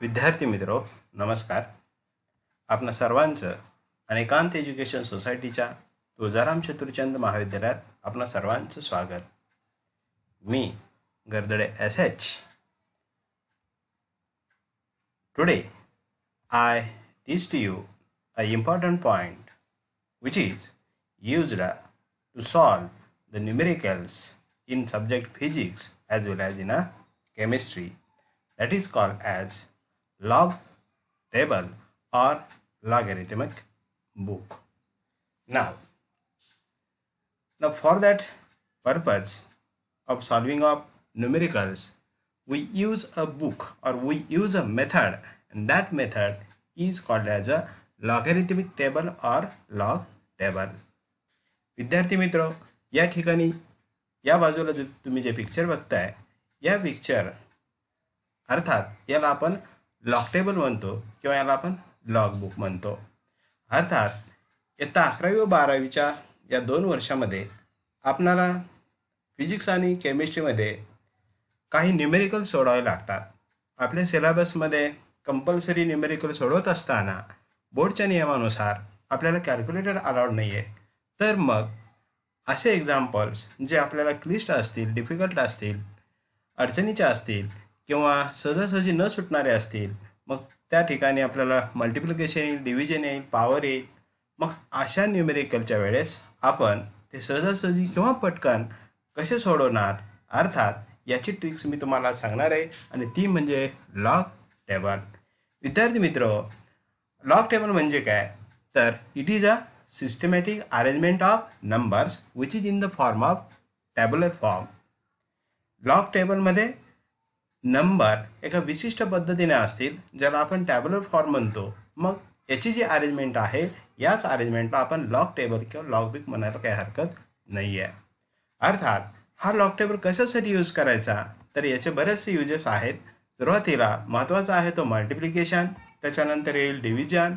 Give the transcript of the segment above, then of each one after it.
विद्यार्थी मित्रो नमस्कार. आपणा सर्वांचं अनेकांत एज्युकेशन सोसायटीच्या तुळजाराम चतुर्चंद महाविद्यालयात आपणा सर्वांचं स्वागत. मी गर्दडे SH. Today I teach to you a important point which is used to solve the numericals in subject physics as well as in a chemistry, that is called as log table or logarithmic book. Now for that purpose of solving of numericals, we use a book or we use a method, and that method is called as a logarithmic table or log table. विद्यार्थी मित्र, या ठिकाणी या बाजूला जो तुम्ही जे picture बघताय, या पिक्चर अर्थात याला आपण लॉग टेबल म्हणतो किंवा याला आपण लॉग बुक म्हणतो. अर्थात इयत्ता 11वी व 12वीच्या या 2 वर्षामध्ये आपणाला फिजिक्स आणि केमिस्ट्रीमध्ये काही न्यूमेरिकल सोडवावे लागतात. आपल्या सिलेबसमध्ये कंपल्सरी न्यूमेरिकल सोडवत असताना बोर्डच्या नियमानुसार आपल्याला कॅल्क्युलेटर अलाउड नाही आहे. तर मग असे एक्झाम्पल्स जे आपल्याला क्लिष्ट असतील, डिफिकल्ट असतील, अडचणीचे असतील किंवा सहजासहजी न सुटणारे असतील, मग त्या ठिकाणी आपल्याला मल्टिप्लिकेशन येईल, डिव्हिजन येईल, पॉवर येईल. मग अशा न्यूमेरिकलच्या वेळेस आपण ते सहजासहजी किंवा पटकन कसे सोडवणार, अर्थात याची ट्रिक्स मी तुम्हाला सांगणार आहे आणि ती म्हणजे लॉग टेबल. विद्यार्थी मित्र, लॉग टेबल म्हणजे काय, तर it is a systematic arrangement of numbers which is in the form of tabular form. Log टेबलमध्ये नंबर एका विशिष्ट पद्धतीने असतील, ज्याला आपण टॅब्युलर फॉर्म म्हणतो. मग याची जी अरेंजमेंट आहे, याच अरेंजमेंटला आपण लॉग टेबल किंवा लॉग बुक म्हणायला काही हरकत नाही आहे. अर्थात हा लॉग टेबल कशासाठी यूज करायचा, तर याचे बरेचसे युजेस आहेत. सुरुवातीला महत्त्वाचा आहे तो मल्टिप्लिकेशन, त्याच्यानंतर येईल डिव्हिजन,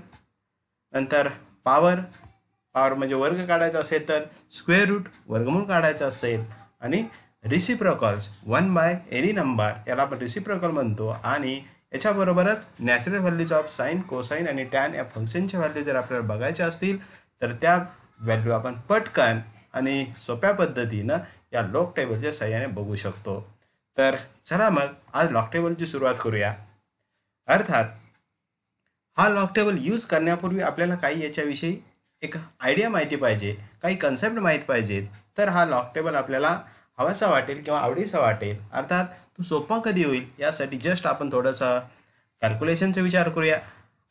नंतर पॉवर म्हणजे वर्ग काढायचा असेल तर स्क्वेअर रूट वर्गमूळ काढायचा असेल, आणि रिसिप्रोकल्स 1 बाय एनी नंबर याला आपण रिसिप्रोकल म्हणतो. आणि याच्याबरोबरच natural values of sine, cosine आणि टॅन या फंक्शनच्या व्हॅल्यू जर आपल्याला बघायच्या असतील तर त्या व्हॅल्यू आपण पटकन आणि सोप्या पद्धतीनं या लॉग टेबलच्या सहाय्याने बघू शकतो. तर चला मग आज लॉग टेबलची सुरुवात करूया. अर्थात हा लॉग टेबल यूज करण्यापूर्वी आपल्याला काही याच्याविषयी एक आयडिया माहिती पाहिजे, काही कन्सेप्ट माहीत पाहिजेत. तर हा लॉग टेबल आपल्याला हवासा वाटेल किंवा आवडीचा वाटेल. अर्थात तो सोपा कधी होईल यासाठी जस्ट आपण थोडंसं कॅल्क्युलेशनचा विचार करूया.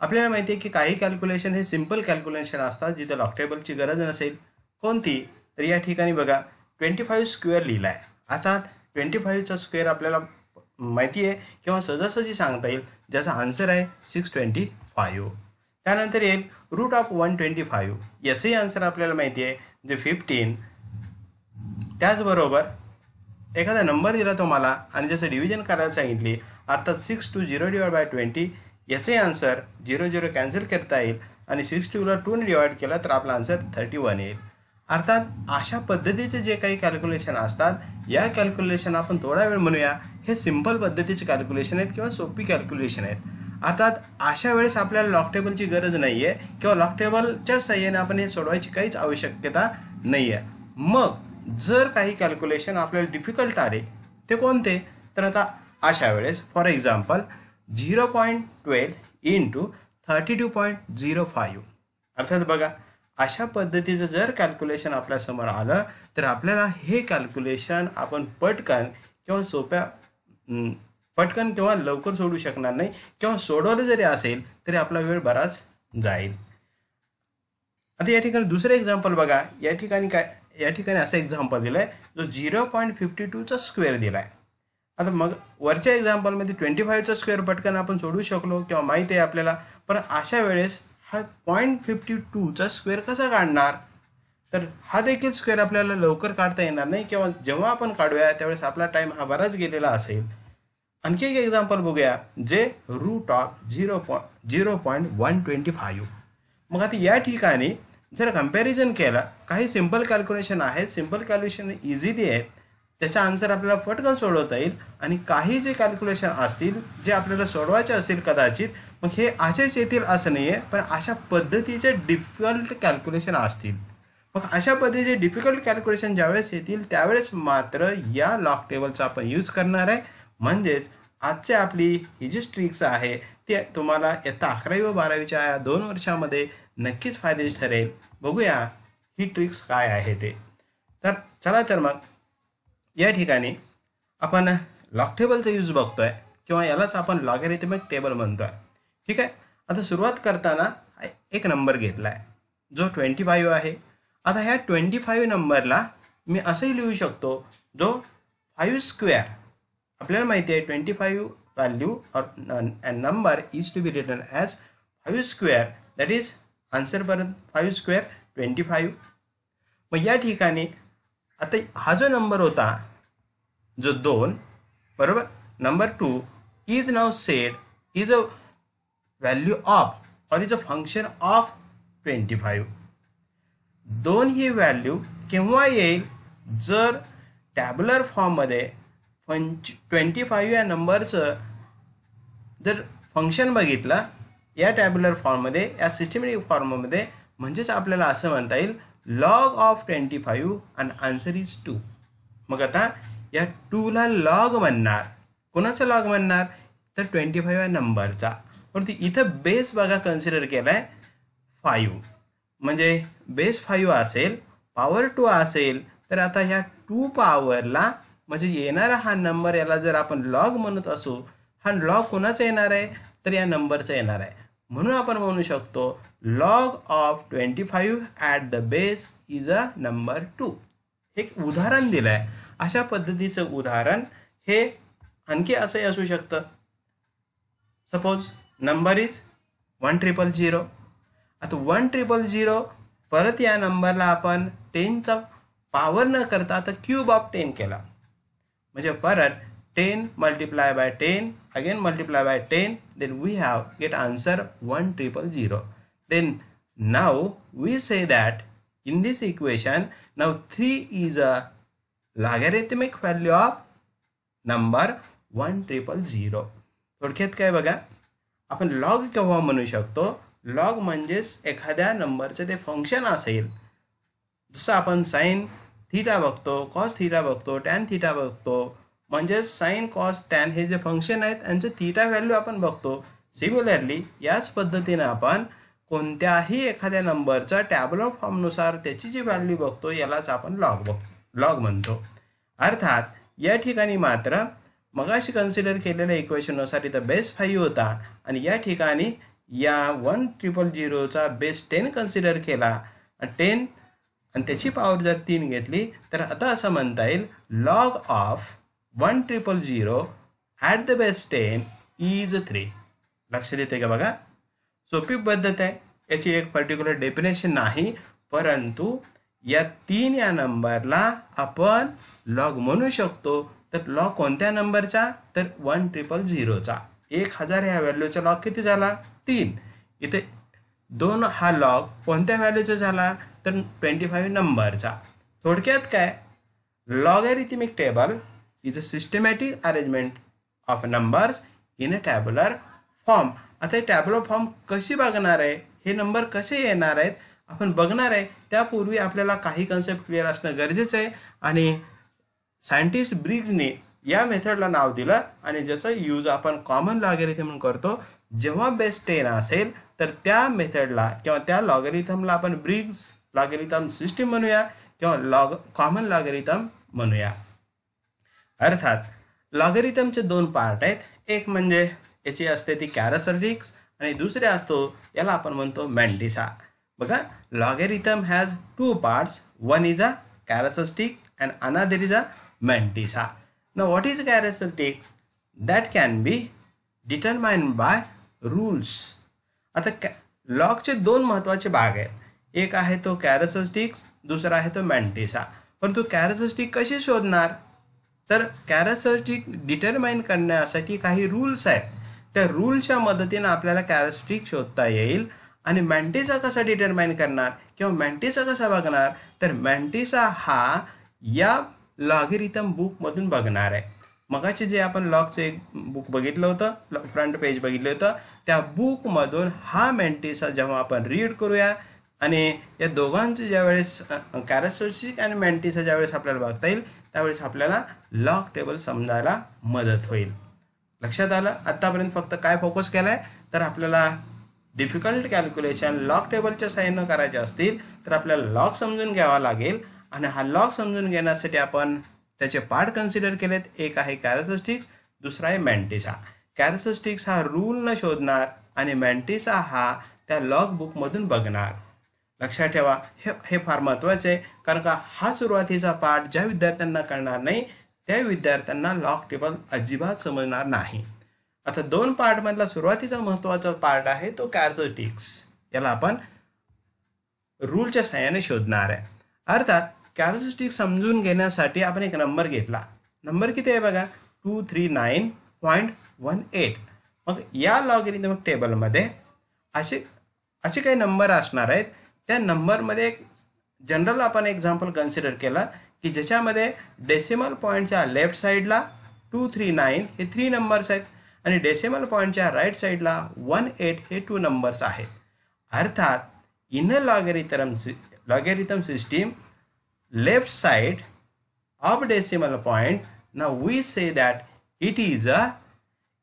आपल्याला माहिती आहे की काही कॅल्क्युलेशन हे सिम्पल कॅल्क्युलेशन असतात जिथे लॉग टेबलची गरज नसेल. कोणती, तर या ठिकाणी बघा 25 स्क्वेअर लिहिला आहे. अर्थात 25चा स्क्वेअर आपल्याला माहिती आहे किंवा सहजासहजी सांगता येईल, ज्याचा आन्सर आहे 625. त्यानंतर येईल रूट ऑफ 125, याचंही आन्सर आपल्याला माहिती आहे जे 15. त्याचबरोबर एखादा नंबर दिला तुम्हाला आणि ज्याचं डिव्हिजन करायला सांगितली, अर्थात 6 to 0 डिवाइड बाय 20, याचे आन्सर 0 कॅन्सल करता येईल आणि 62ला 2ने डिवाइड केला तर आपला आन्सर 31 येईल. अर्थात अशा पद्धतीचे जे काही कॅल्क्युलेशन असतात, या कॅल्क्युलेशन आपण थोडा वेळ म्हणूया हे सिम्पल पद्धतीचे कॅल्क्युलेशन आहेत किंवा सोपी कॅल्क्युलेशन आहेत. अर्थात अशा वेळेस आपल्याला लॉग टेबलची गरज नाही आहे किंवा लॉग टेबलच्या सहाय्याने आपण हे सोडवायची काहीच आवश्यकता नाही आहे. मग जर काही कॅल्क्युलेशन आपल्याला डिफिकल्ट आले ते कोणते, तर आता अशा वेळेस फॉर एक्झाम्पल 0.12 इंटू 32.05. अर्थात बघा अशा पद्धतीचं जर कॅल्क्युलेशन आपल्यासमोर आलं तर आपल्याला हे कॅल्क्युलेशन आपण पटकन किंवा लवकर सोडू शकणार नाही किंवा सोडवलं जरी असेल तरी आपला वेळ बराच जाईल. आता या ठिकाणी दुसरं एक्झाम्पल बघा. या ठिकाणी असं एक्झाम्पल दिलं आहे जो 0.52चा स्क्वेअर दिला आहे. आता मग वरच्या एक्झाम्पलमध्ये 25चा स्क्वेअर पटकन आपण सोडू शकलो किंवा माहीत आहे आपल्याला, पण अशा वेळेस हा 0.52चा स्क्वेअर कसा काढणार, तर हा देखील स्क्वेअर आपल्याला लवकर काढता येणार नाही किंवा जेव्हा आपण काढूया त्यावेळेस आपला टाईम हा बराच गेलेला असेल. आणखी एक एक्झाम्पल बघूया जे रूट ऑफ 0.125. मग आता या ठिकाणी जर कम्पॅरिझन केलं, काही सिम्पल कॅल्क्युलेशन आहेत, सिम्पल कॅल्क्युलेशन इझिली आहे. त्याचा आन्सर आपल्याला पटकन सोडवता येईल. आणि काही जे कॅल्क्युलेशन असतील जे आपल्याला सोडवायचे असतील कदाचित, मग हे असेच येतील असं नाही आहे, पण अशा पद्धतीचे डिफिकल्ट कॅल्क्युलेशन असतील. मग अशा पद्धतीचे डिफिकल्ट कॅल्क्युलेशन ज्यावेळेस येतील त्यावेळेस मात्र या लॉग टेबलचा आपण यूज करणार आहे. म्हणजेच आजची आपली ही जी ट्रिक्स आहे ती तुम्हाला इयत्ता 11वी व 12वीच्या या 2 वर्षामध्ये नक्कीच फायदेशीर ठरेल. बघूया ही ट्रिक्स काय आहे ते. तर चला तर मग या ठिकाणी आपण लॉग टेबलचा यूज बघतोय किंवा यालाच आपण लॉगॅरिथमिक टेबल म्हणतोय. ठीक आहे. आता सुरुवात करताना एक नंबर घेतला आहे जो 25 आहे. आता ह्या 25 नंबरला मी असंही लिहू शकतो जो 5 स्क्वेअर. आपल्याला माहिती आहे 25 व्हॅल्यू और number is to be written as 5 square, that is answer परत 5 स्क्वेअर 25. मग या ठिकाणी आता हा जो नंबर होता जो 2, बरोबर, number 2 is now set is a value of or is a function of 25. 2 ही व्हॅल्यू केव्हा येईल जर टॅब्युलर फॉर्ममध्ये 25 या नंबरचं जर फंक्शन बघितलं या टॅब्युलर फॉर्ममध्ये, या सिस्टमॅटिक फॉर्ममध्ये, म्हणजेच आपल्याला असं म्हणता येईल लॉग ऑफ 25 आणि आन्सर इज 2. मग आता या 2ला लॉग म्हणणार. कोणाचा लॉग म्हणणार तर 25 या नंबरचा. परंतु इथं बेस बघा कन्सिडर केला आहे 5, म्हणजे बेस 5 असेल, पॉवर 2 असेल, तर आता ह्या 2 पॉवरला म्हणजे येणारा हा नंबर याला जर आपण लॉग म्हणत असू, हा लॉग कोणाचा येणार आहे तर या नंबरचा येणार आहे. म्हणून आपण म्हणू शकतो log of 25 at the base is a number 2. एक उदाहरण दिलं आहे. अशा पद्धतीचं उदाहरण हे आणखी असंही असू शकतं. Suppose number is 1000. आता 1000 परत या नंबरला आपण 10चा पॉवर न करता आता क्यूब ऑफ 10 केला, म्हणजे परत 10 multiply by 10 again multiply by 10, then we have get answer 1000. Then now we say that in this equation now 3 is a logarithmic value of number 1000. थोडक्यात काय बघा, आपण लॉग केव्हा म्हणू शकतो, लॉग म्हणजेच एखाद्या नंबरचं ते फंक्शन असेल. जसं आपण साइन थीटा बघतो, कॉस थीटा बघतो, टॅन थीटा बघतो, म्हणजेच साइन कॉस टॅन हे जे फंक्शन आहेत त्यांचं थीटा व्हॅल्यू आपण बघतो. सिमिलरली याच पद्धतीने आपण कोणत्याही एखाद्या नंबरचा टॅब्युलर फॉर्मनुसार त्याची जी व्हॅल्यू बघतो यालाच आपण लॉग म्हणतो. अर्थात या ठिकाणी मात्र मगाशी कन्सिडर केलेल्या इक्वेशननुसार इथं बेस 5 होता आणि या ठिकाणी या 1000चा बेस 10 कन्सिडर केला आणि 10 आणि त्याची पॉवर जर 3 घेतली तर आता असं म्हणता येईल log of 1000 at the base 10 is 3. लक्ष देते का बघा, सोपी पद्धत आहे. याची एक पर्टिक्युलर डेफिनेशन नाही, परंतु या 3 या नंबरला आपण लॉग म्हणू शकतो. तर लॉग कोणत्या नंबरचा तर 1000चा. 1000 ह्या व्हॅल्यूचा लॉग किती झाला 3. इथे 2 हा लॉग कोणत्या व्हॅल्यूचा झाला तर 25 नंबरचा. थोडक्यात काय, logarithmic table is a systematic arrangement of numbers in a tabular form. आता हे टॅब्युलर फॉर्म कशी बघणार आहे, हे नंबर कसे येणार आहेत आपण बघणार आहे. त्यापूर्वी आपल्याला काही कन्सेप्ट क्लिअर असणं गरजेचं आहे. आणि सायंटिस्ट ब्रिग्जने या मेथडला नाव दिलं आणि ज्याचा यूज आपण कॉमन लॉगॅरिथम म्हणून करतो. जेव्हा बेस 10 असेल तर त्या मेथडला किंवा त्या लॉगॅरिथमला आपण ब्रिग्ज लॉगॅरिथम सिस्टीम म्हणूया किंवा कॉमन लॉगॅरिथम म्हणूया. अर्थात लॉगॅरिथमचे 2 पार्ट आहेत. एक म्हणजे याची असते ती कॅरेक्टरिस्टिक्स आणि दुसरे असतो याला आपण म्हणतो मॅन्टिसा. बघा, logarithm has 2 parts. One is a characteristic and another is a mantissa. Now what is characteristics? That can be determined by rules. आता लॉगचे 2 महत्त्वाचे भाग आहेत. एक आहे तो कॅरेक्टरिस्टिक्स, दुसरा आहे तो मॅन्टिसा. परंतु कॅरेक्टरिस्टिक कशी शोधणार तर कॅरेक्टरिस्टिक डिटरमाइन करण्यासाठी काही रूल्स आहेत. त्या रूल्सच्या मदतीने आपल्याला कॅरेक्टरिस्टिक शोधता येईल. आणि मॅन्टिसा कसा डिटरमाइन करणार किंवा मॅन्टिसा कसा बघणार तर मॅन्टिसा हा या लॉगरिथम बुकमधून बघणार आहे. मगाचे जे आपण लॉगचं एक बुक बघितलं होतं, फ्रंट पेज बघितलं होतं, त्या बुकमधून हा मेंटिसा जेव्हा आपण रीड करूया आणि या दोघांचं ज्यावेळेस कॅरेक्टरिस्टिक आणि मेंटिसा ज्यावेळेस आपल्याला बघता येईल त्यावेळेस आपल्याला लॉग टेबल समजायला मदत होईल. लक्षात आलं? आत्तापर्यंत फक्त काय फोकस केला आहे तर आपल्याला डिफिकल्ट कॅल्क्युलेशन लॉग टेबलच्या साहाय्यानं करायचे असतील तर आपल्याला लॉग समजून घ्यावा लागेल आणि हा लॉग समजून घेण्यासाठी आपण त्याचे पार्ट कन्सिडर केलेत. एक आहे कॅरेक्टरिस्टिक्स, दुसरा आहे मेंटिसा. कॅरेक्टरिस्टिक्स हा रूलनं शोधणार आणि मेंटिसा हा त्या लॉग बुकमधून बघणार. लक्षात ठेवा, हे फार महत्त्वाचं आहे, कारण का हा सुरुवातीचा पार्ट ज्या विद्यार्थ्यांना कळणार नाही त्या विद्यार्थ्यांना लॉग टेबल अजिबात समजणार नाही. आता 2 पार्टमधला सुरुवातीचा महत्त्वाचा पार्ट आहे तो कॅरेक्टरिस्टिक्स. याला आपण रूलच्या साहाय्याने शोधणार आहे. अर्थात कॅरेक्टरिस्टिक्स समजून घेण्यासाठी आपण एक नंबर घेतला. नंबर किती आहे बघा, 239.18. मग या लॉगरिथमिक टेबलमध्ये असे काही नंबर असणार आहेत. त्या नंबरमध्ये एक जनरल आपण एक्झाम्पल कन्सिडर केला की ज्याच्यामध्ये डेसिमल पॉईंटच्या लेफ्ट साईडला 239 हे 3 नंबर्स आहेत आणि डेसिमल पॉईंटच्या राईट साईडला 18 हे 2 नंबर्स आहेत. अर्थात in a logarithm system left side of decimal point, now we say that it is a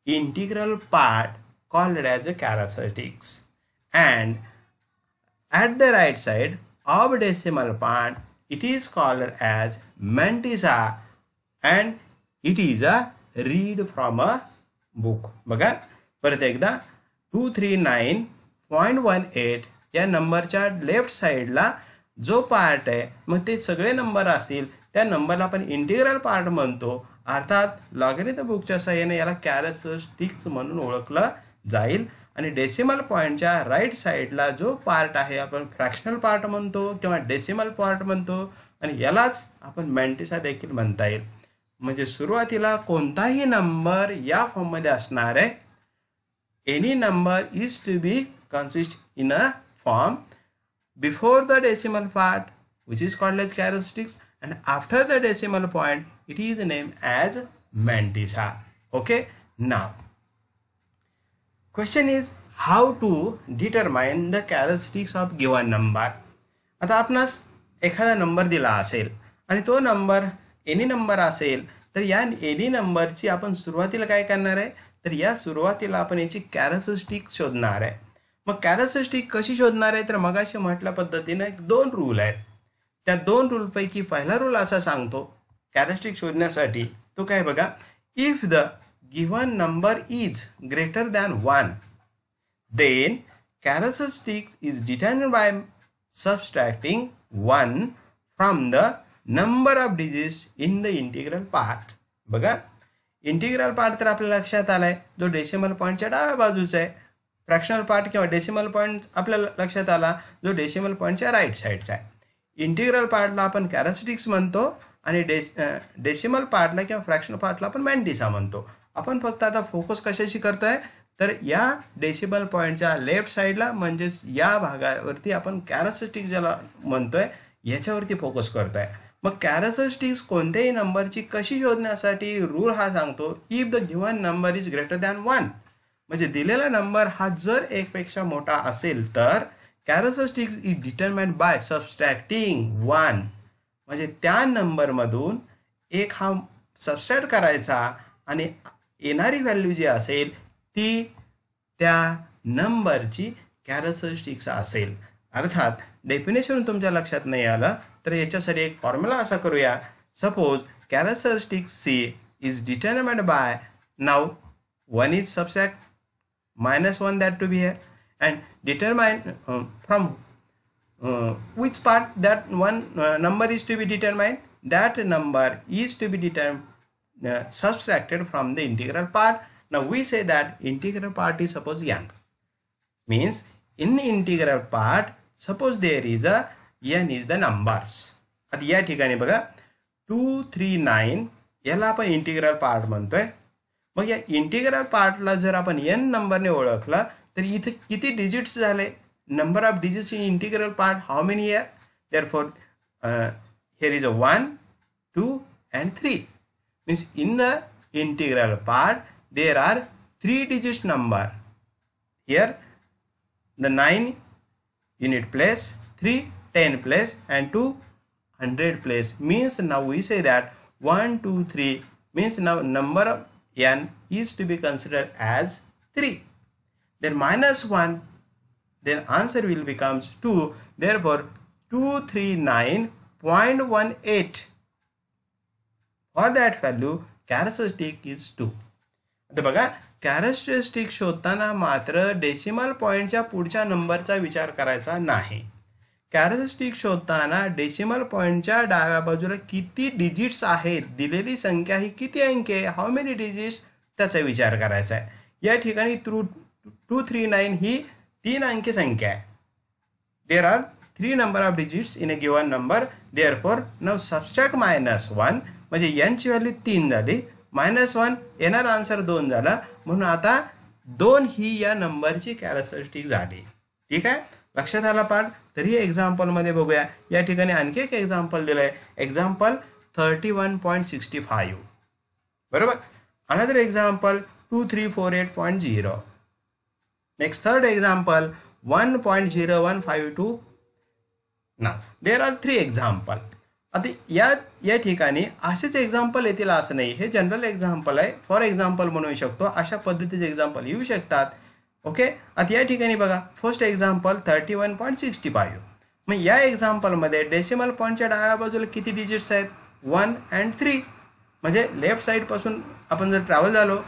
integral part called as a characteristics, and at the right side of decimal point it is called as mantissa and it is a read from a book. बघा परत एकदा 239.18 या नंबरच्या left साईडला जो part आहे मग ते सगळे नंबर असतील त्या नंबरला आपण इंटिग्रल पार्ट म्हणतो. अर्थात लॉगरिथम बुकच्या साहाय्याने याला कॅरेक्टरिस्टिक्स म्हणून ओळखलं जाईल. आणि डेसिमल पॉईंटच्या राईट साईडला जो पार्ट आहे आपण फ्रॅक्शनल पार्ट म्हणतो किंवा डेसिमल पार्ट म्हणतो आणि यालाच आपण मेंटिसा देखील म्हणता येईल. म्हणजे सुरुवातीला कोणताही नंबर या फॉर्ममध्ये असणार आहे. Any number is to be consist in a form before the decimal part which is called as characteristics and after the decimal point it is named as mantissa. Okay, now question is how to determine the characteristics of given number. आता आपणास एखादा number दिला असेल आणि तो number any number असेल तर या एनी नंबरची आपण सुरुवातीला काय करणार आहे तर या सुरुवातीला आपण याची कॅरेक्टरिस्टिक शोधणार आहे. मग कॅरेक्टरिस्टिक कशी शोधणार आहे तर मगाशी म्हटल्या पद्धतीनं 2 रूल आहेत. त्या 2 रूलपैकी पहिला रूल असा सांगतो कॅरेक्टरिस्टिक शोधण्यासाठी, तो काय बघा, if the given number is greater than 1 then characteristic is determined by subtracting 1 from the number of digits in the integral part. बघा इंटिग्रल पार्ट तर आपल्या लक्षात आलाय जो डेसिमल पॉईंटच्या डाव्या बाजूचा आहे. फ्रॅक्शनल पार्ट किंवा डेसिमल पॉईंट आपल्याला लक्षात आला जो डेसिमल पॉईंटच्या राईट साईडचा आहे. इंटिग्रल पार्टला आपण कॅरेक्टरिस्टिक्स म्हणतो आणि डेसिमल पार्टला किंवा फ्रॅक्शनल पार्टला आपण मेंटिसा म्हणतो. आपण फक्त आता फोकस कशाशी करतोय तर या डेसिमल पॉईंटच्या लेफ्ट साईडला म्हणजेच या भागावरती आपण कॅरेक्टरिस्टिक्स ज्याला म्हणतोय याच्यावरती फोकस करतोय. मग कॅरेक्टरिस्टिक्स कोणत्याही नंबरची कशी शोधण्यासाठी रूल हा सांगतो if the given number is greater than 1. म्हणजे दिलेला नंबर हा जर 1 पेक्षा मोठा असेल तर characteristics is determined by subtracting 1. म्हणजे त्या नंबरमधून 1 हा सबस्ट्रॅक्ट करायचा आणि येणारी व्हॅल्यू जी असेल ती त्या नंबरची कॅरेक्टरिस्टिक्स असेल. अर्थात डेफिनेशन तुमच्या लक्षात नाही आलं तर याच्यासाठी एक फॉर्म्युला असा करूया. Suppose characteristics C is determined by, now 1 is subtract -1 that to be here and determine from which part that one number is to be determined. That number is to be subtracted from the integral part. Now we say that integral part is suppose n. Means in the integral part suppose there is a n is the numbers. आता या ठिकाणी बघा 239 याला आपण integral part म्हणतोय. मग या integral पार्टला जर आपण n नंबरने ओळखला तर इथे किती डिजिट्स झाले, number of digits in integral part how many here, therefore here is a 1 2 and 3. Means in the integral part there are 3 digit number. Here the 9 unit place, 3 10 place and 2 100 place. Means now we say that 1 2 3 means now number of n is to be considered as 3. Then minus 1, then answer will becomes 2. Therefore 239.18. For that value characteristic is 2. आता बघा characteristic शोधताना मात्र decimal पॉईंटच्या पुढच्या नंबरचा विचार करायचा नाही. कॅरेक्टरिस्टिक शोधताना डेसिमल पॉईंटच्या डाव्या बाजूला किती डिजिट्स आहेत, दिलेली संख्या ही किती अंकी आहे, हाऊ मेनी डिजिट्स, त्याचा विचार करायचा आहे. या ठिकाणी 239 ही 3 अंकी संख्या आहे. There are 3 number of digits in a given number. Therefore now subtract -1 म्हणजे n ची व्हॅल्यू 3 झाली, -1 येणार आन्सर 2 झाला. म्हणून आता 2 ही या नंबरची कॅरेक्टरिस्टिक झाली. ठीक आहे, लक्षात आला पाठ. तरी एक्झाम्पलमध्ये बघूया. या ठिकाणी आणखी एक एक्झाम्पल दिलं आहे. एक्झाम्पल 31.65. बरोबर. Another example 2348.0. Next third example 1.0152. ना देर आर 3 एक्झाम्पल. आता या ठिकाणी असेच एक्झाम्पल येतील असं नाही. हे जनरल एक्झाम्पल आहे. फॉर एक्झाम्पल म्हणू शकतो. अशा पद्धतीचे एक्झाम्पल येऊ शकतात. ओके. आता या ठिकाणी बघा फर्स्ट एक्झाम्पल 31.65. मग या एक्झाम्पलमध्ये डेसिमल पॉईंटच्या डाव्या बाजूला किती डिजिट्स आहेत, 1 and 3. म्हणजे लेफ्ट साईडपासून आपण जर ट्रॅव्हल झालो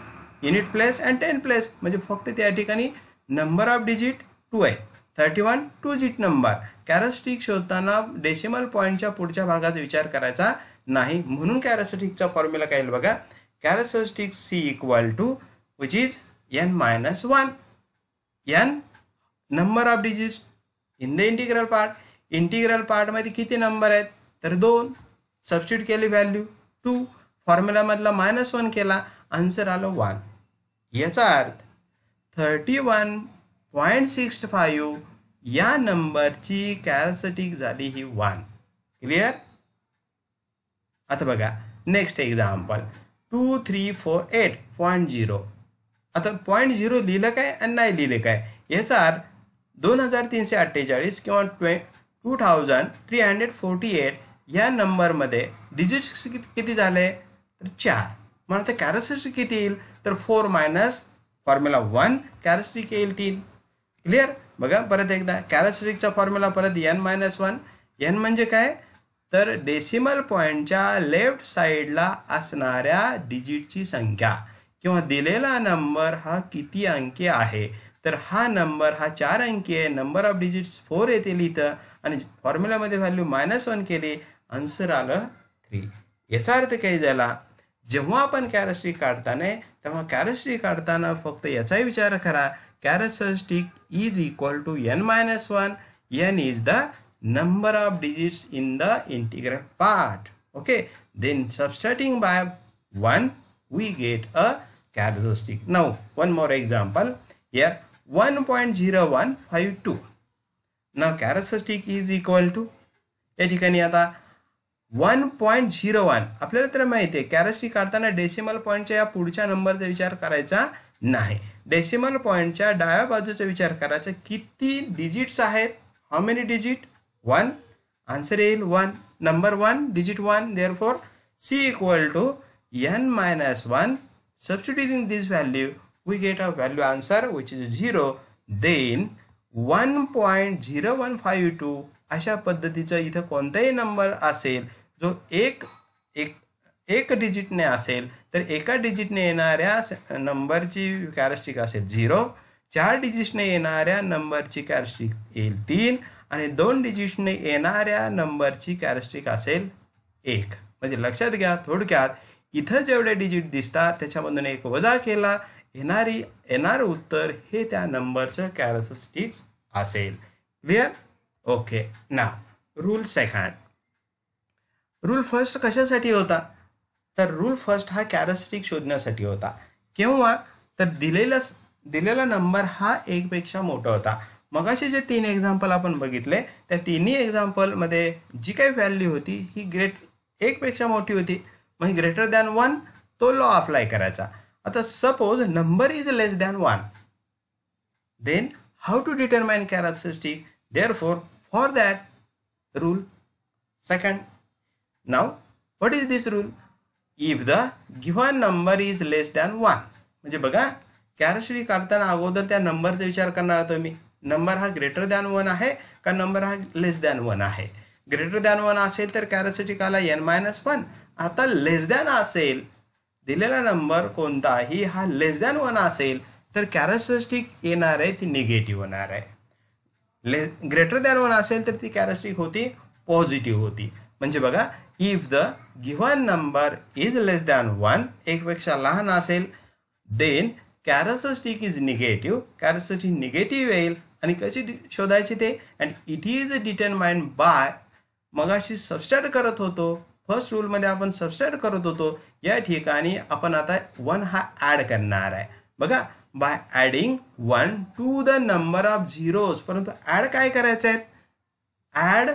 युनिट प्लेस अँड 10 प्लेस म्हणजे फक्त त्या ठिकाणी नंबर ऑफ डिजिट 2 आहे. 31 2 डिजिट नंबर. कॅरेक्टरिस्टिक शोधताना डेसिमल पॉईंटच्या पुढच्या भागाचा विचार करायचा नाही. म्हणून कॅरेक्टरिस्टिकचा फॉर्म्युला काय बघा. Characteristic C equal to which is n-1. n number of digits in the integral part. Integral पार्टमध्ये किती नंबर आहेत तर 2. सबस्टिट्यूट केली व्हॅल्यू 2. फॉर्म्युलामधला -1 केला, आन्सर आलं 1. याचा अर्थ 31.65 या नंबरची कॅरेक्टरिस्टिक झाली ही 1. क्लिअर. आता बघा नेक्स्ट एक्झाम्पल 2348.0. आता 0 लिहिलं काय आणि नाही लिहिले काय. याचा अर्थ 2348 किंवा 2348 या नंबरमध्ये डिजिट्स किती झाले तर 4. मग आता कॅरेक्टरिस्टिक किती येईल तर 4 मायनस फॉर्म्युला 1 कॅरेक्टरिस्टिक येईल 3. क्लिअर. बघा परत एकदा कॅरेक्टरिस्टिकचा फॉर्म्युला परत n-1. n म्हणजे काय तर डेसिमल पॉईंटच्या लेफ्ट साईडला असणाऱ्या डिजिटची संख्या किंवा दिलेला नंबर हा किती अंकी आहे. तर हा नंबर हा 4 अंकी आहे. नंबर ऑफ डिजिट्स 4 येतील इथं आणि फॉर्म्युलामध्ये व्हॅल्यू -1 केली, आन्सर आलं 3. याचा अर्थ काय झाला, जेव्हा आपण कॅरेक्टरिस्टिक काढताना तेव्हा कॅरेक्टरिस्टिक काढताना फक्त याचाही विचार करा. Characteristic is equal to n-1. n is the number of digits in the integral part. Okay, then subtracting by 1 we get a characteristic. Now one more example here 1.0152. now characteristic is equal to या ठिकाणी आता 1.01. आपल्याला तर माहिती आहे characteristic काढताना decimal पॉईंटच्या या पुढच्या नंबरचा विचार करायचा नाही. डेसिमल पॉईंटच्या डाव्या बाजूचा विचार करायचा. किती डिजिट्स आहेत, हाऊ मेनी डिजिट 1. आन्सर येईल 1. Number 1 digit 1. Therefore C equal to n-1. Substituting this value we get a value answer which is 0. then 1.0152 अशा पद्धतीचा इथं कोणताही नंबर असेल जो एक डिजिटने असेल तर एका डिजिटने येणाऱ्या नंबरची कॅरेक्टरिस्टिक असेल 0. 4 डिजिटने येणाऱ्या नंबरची कॅरेक्टरिस्टिक येईल 3 आणि 2 डिजिटने येणाऱ्या नंबरची कॅरेक्टरिस्टिक असेल 1. म्हणजे लक्षात घ्या थोडक्यात इथं जेवढे डिजिट दिसतात त्याच्यामधून एक वजा केला, येणारं उत्तर हे त्या नंबरचं कॅरेक्टरिस्टिक्स असेल. क्लिअर. ओके. नाव रूल सेकंड. रूल फर्स्ट कशासाठी होता तर रूल फर्स्ट हा कॅरेक्टरिस्टिक शोधण्यासाठी होता. केव्हा तर दिलेला नंबर हा 1 पेक्षा मोठा होता. मगाशी जे 3 एक्झाम्पल आपण बघितले त्या तिन्ही एक्झाम्पलमध्ये जी काही व्हॅल्यू होती ही ग्रेट 1 पेक्षा मोठी होती. मग ग्रेटर दॅन 1 तो लॉ अप्लाय करायचा. आता suppose number is less than 1, then how to determine characteristic? Therefore, for that rule, second, now what is this rule? If the given number is less than 1, म्हणजे बघा characteristic काढताना अगोदर त्या नंबरचा विचार करणार तुम्ही. नंबर हा ग्रेटर दॅन 1 आहे का नंबर हा लेस दॅन 1 आहे. ग्रेटर दॅन 1 असेल तर कॅरेक्टरिस्टिक आला n-1. आता लेस दॅन असेल, दिलेला नंबर कोणताही हा लेस दॅन 1 असेल तर कॅरेक्टरिस्टिक येणार आहे ती निगेटिव्ह होणार आहे. ग्रेटर दॅन 1 असेल तर ती कॅरेक्टरिस्टिक होती पॉझिटिव्ह होती. म्हणजे बघा if the given number is less than 1, एकपेक्षा लहान असेल, then characteristic is negative, characteristic negative येईल. आणि कशी शोधायची ते, and it is determined by, मगाशी सबस्ट्रॅक्ट करत होतो फर्स्ट रूलमध्ये आपण सबस्ट्रॅक्ट करत होतो, या ठिकाणी आपण आता 1 हा ॲड करणार आहे. बघा by adding 1 to the number of zeros. परंतु ॲड काय करायचं आहे, ॲड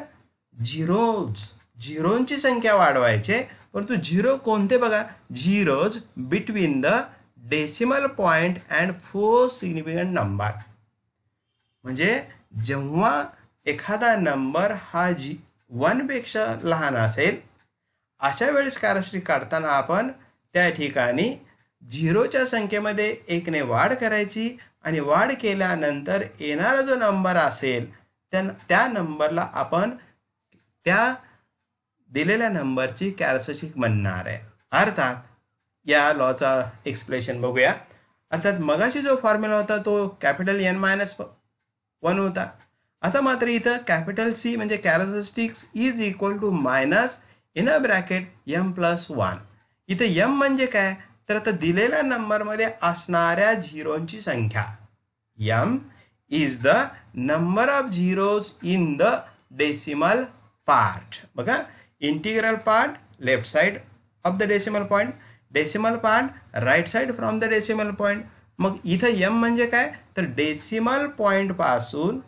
झिरोज, झिरोंची संख्या वाढवायचे. परंतु झिरो कोणते बघा, zeros between the decimal point and 4 significant number. म्हणजे जेव्हा एखादा नंबर हा 1 पेक्षा लहान असेल अशा वेळेस कॅरेक्टरिस्टिक काढताना आपण त्या ठिकाणी झिरोच्या संख्येमध्ये 1 ने वाढ करायची आणि वाढ केल्यानंतर येणारा जो नंबर असेल त्या नंबरला आपण त्या दिलेल्या नंबरची कॅरेक्टरिस्टिक म्हणणार आहे. अर्थात या लॉचा एक्सप्लेनेशन बघूया. अर्थात मगाशी जो फॉर्म्युला होता तो कॅपिटल n-1 होता. आता मात्र इथं कॅपिटल C म्हणजे characteristics is equal to minus in a bracket m+1. इथं m म्हणजे काय, तर आता दिलेल्या नंबरमध्ये असणाऱ्या झिरोंची संख्या. m is the number of zeros in the decimal part. बघा integral part left side of the decimal point, decimal part right side from the decimal point. मग इथं m म्हणजे काय, तर डेसिमल पॉईंट पासून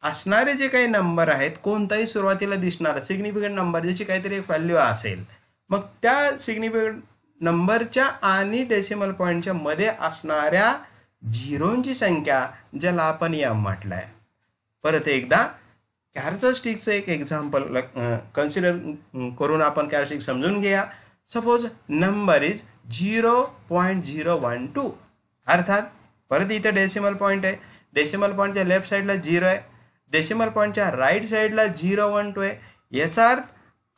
असणारे जे काही नंबर आहेत, कोणताही सुरुवातीला दिसणारा सिग्निफिकंट नंबर ज्याची काहीतरी एक व्हॅल्यू असेल, मग त्या सिग्निफिकंट नंबरच्या आणि डेसिमल पॉईंटच्या मध्ये असणाऱ्या झिरोंची संख्या ज्याला आपण m म्हटलं आहे. परत एकदा कॅरेक्टरिस्टिकचं एक एक्झाम्पल कन्सिडर करून आपण कॅरेक्टरिस्टिक समजून घ्या. Suppose number is 0.012. अर्थात परत इथं डेसिमल पॉईंट आहे, डेसिमल पॉईंटच्या लेफ्ट साईडला 0 आहे, डेसिमल पॉईंटच्या राईट साईडला 012 आहे. याचा अर्थ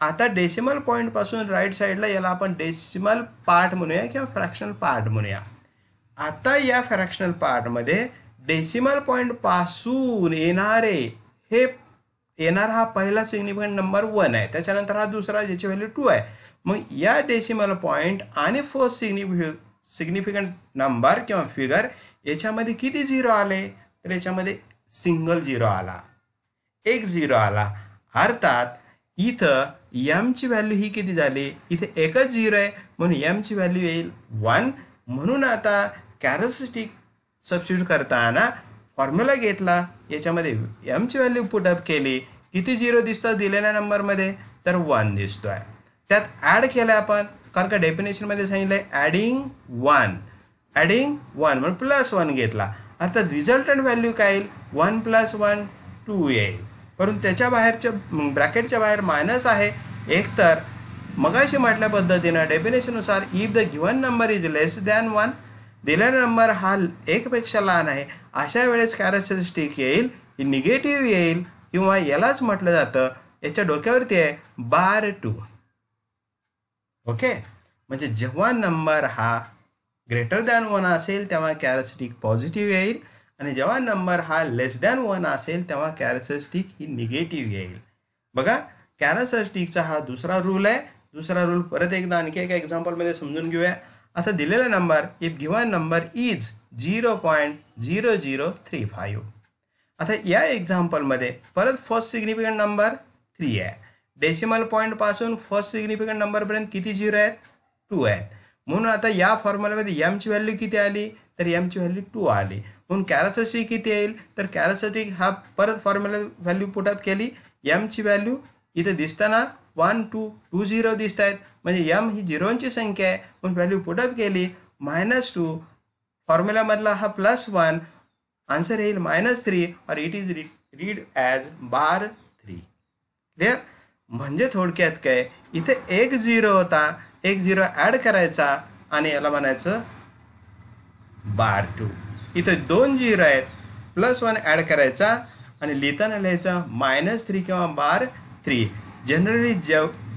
आता डेसिमल पॉईंटपासून राईट साईडला याला आपण डेसिमल पार्ट म्हणूया किंवा फ्रॅक्शनल पार्ट म्हणूया. आता या फ्रॅक्शनल पार्टमध्ये डेसिमल पॉईंटपासून येणारा हा पहिला सिग्निफिकंट नंबर 1 आहे, त्याच्यानंतर हा दुसरा ज्याची व्हॅल्यू 2 आहे. मग या डेसिमल पॉईंट आणि फर्स्ट सिग्निफिकंट नंबर किंवा फिगर याच्यामध्ये किती झिरो आले, तर याच्यामध्ये सिंगल झिरो आला, एक झिरो आला. अर्थात इथं m ची व्हॅल्यू ही किती झाली, इथे एकच झिरो आहे म्हणून m ची व्हॅल्यू येईल 1. म्हणून आता कॅरेक्टरिस्टिक सबस्टिट्यूट करताना फॉर्म्युला घेतला, याच्यामध्ये m ची व्हॅल्यू पुटअप केली, किती झिरो दिसतं दिलेल्या नंबरमध्ये, तर 1 दिसतोय. त्यात ॲड केलं आपण, कारण का डेफिनेशनमध्ये सांगितलंय ॲडिंग 1 म्हणून +1 घेतला. अर्थात रिझल्टंट व्हॅल्यू काय येईल, 1 + 1 2 येईल. परंतु त्याच्या बाहेरच्या ब्रॅकेटच्या बाहेर मायनस आहे. एकतर मगाशी म्हटल्या पद्धतीनं डेफिनेशननुसार if the given number is less than 1, दिलेला नंबर हा 1 पेक्षा लहान आहे, अशा वेळेस कॅरेक्टरिस्टिक येईल ही निगेटिव्ह येईल, किंवा यालाच म्हटलं जातं, याच्या डोक्यावरती आहे √2. ओके, म्हणजे जेव्हा नंबर हा ग्रेटर दॅन 1 असेल तेव्हा कॅरेक्टरिस्टिक पॉझिटिव्ह येईल, आणि जेव्हा नंबर हा लेस दॅन 1 असेल तेव्हा कॅरेक्टरिस्टिक ही निगेटिव्ह येईल. बघा कॅरेक्टरिस्टिकचा हा दुसरा रूल आहे. दुसरा रूल परत एकदा आणखी एका एक्झाम्पलमध्ये समजून घेऊया. आता दिलेला number if given number is 0.0035. आता या एक्झाम्पलमध्ये परत फर्स्ट सिग्निफिकंट नंबर 3 आहे, डेसिमल पॉईंट पासून फर्स्ट सिग्निफिकंट नंबरपर्यंत किती झिरो आहेत, 2 आहेत. म्हणून आता या फॉर्म्युलामध्ये m ची व्हॅल्यू किती आली, तर m ची व्हॅल्यू 2 आली. म्हणून कॅरेक्टरिस्टिक किती येईल, तर कॅरेक्टरिस्टिक हा परत फॉर्म्युला व्हॅल्यू पुटअप केली, m ची व्हॅल्यू इथे दिसताना 1 2 2 0 दिसत आहेत, म्हणजे एम ही झिरोंची संख्या आहे, पण व्हॅल्यू पुटअप केली -2, फॉर्म्युलामधला हा +1, आन्सर येईल -3 और it is read as bar 3. Clear? म्हणजे थोडक्यात काय, इथे एक 0 होता, एक 0 ॲड करायचा आणि याला म्हणायचं बार 2. इथे 2 0 आहेत, +1 ॲड करायचा आणि लिहिताना लिहायचा -3 किंवा बार 3. जनरली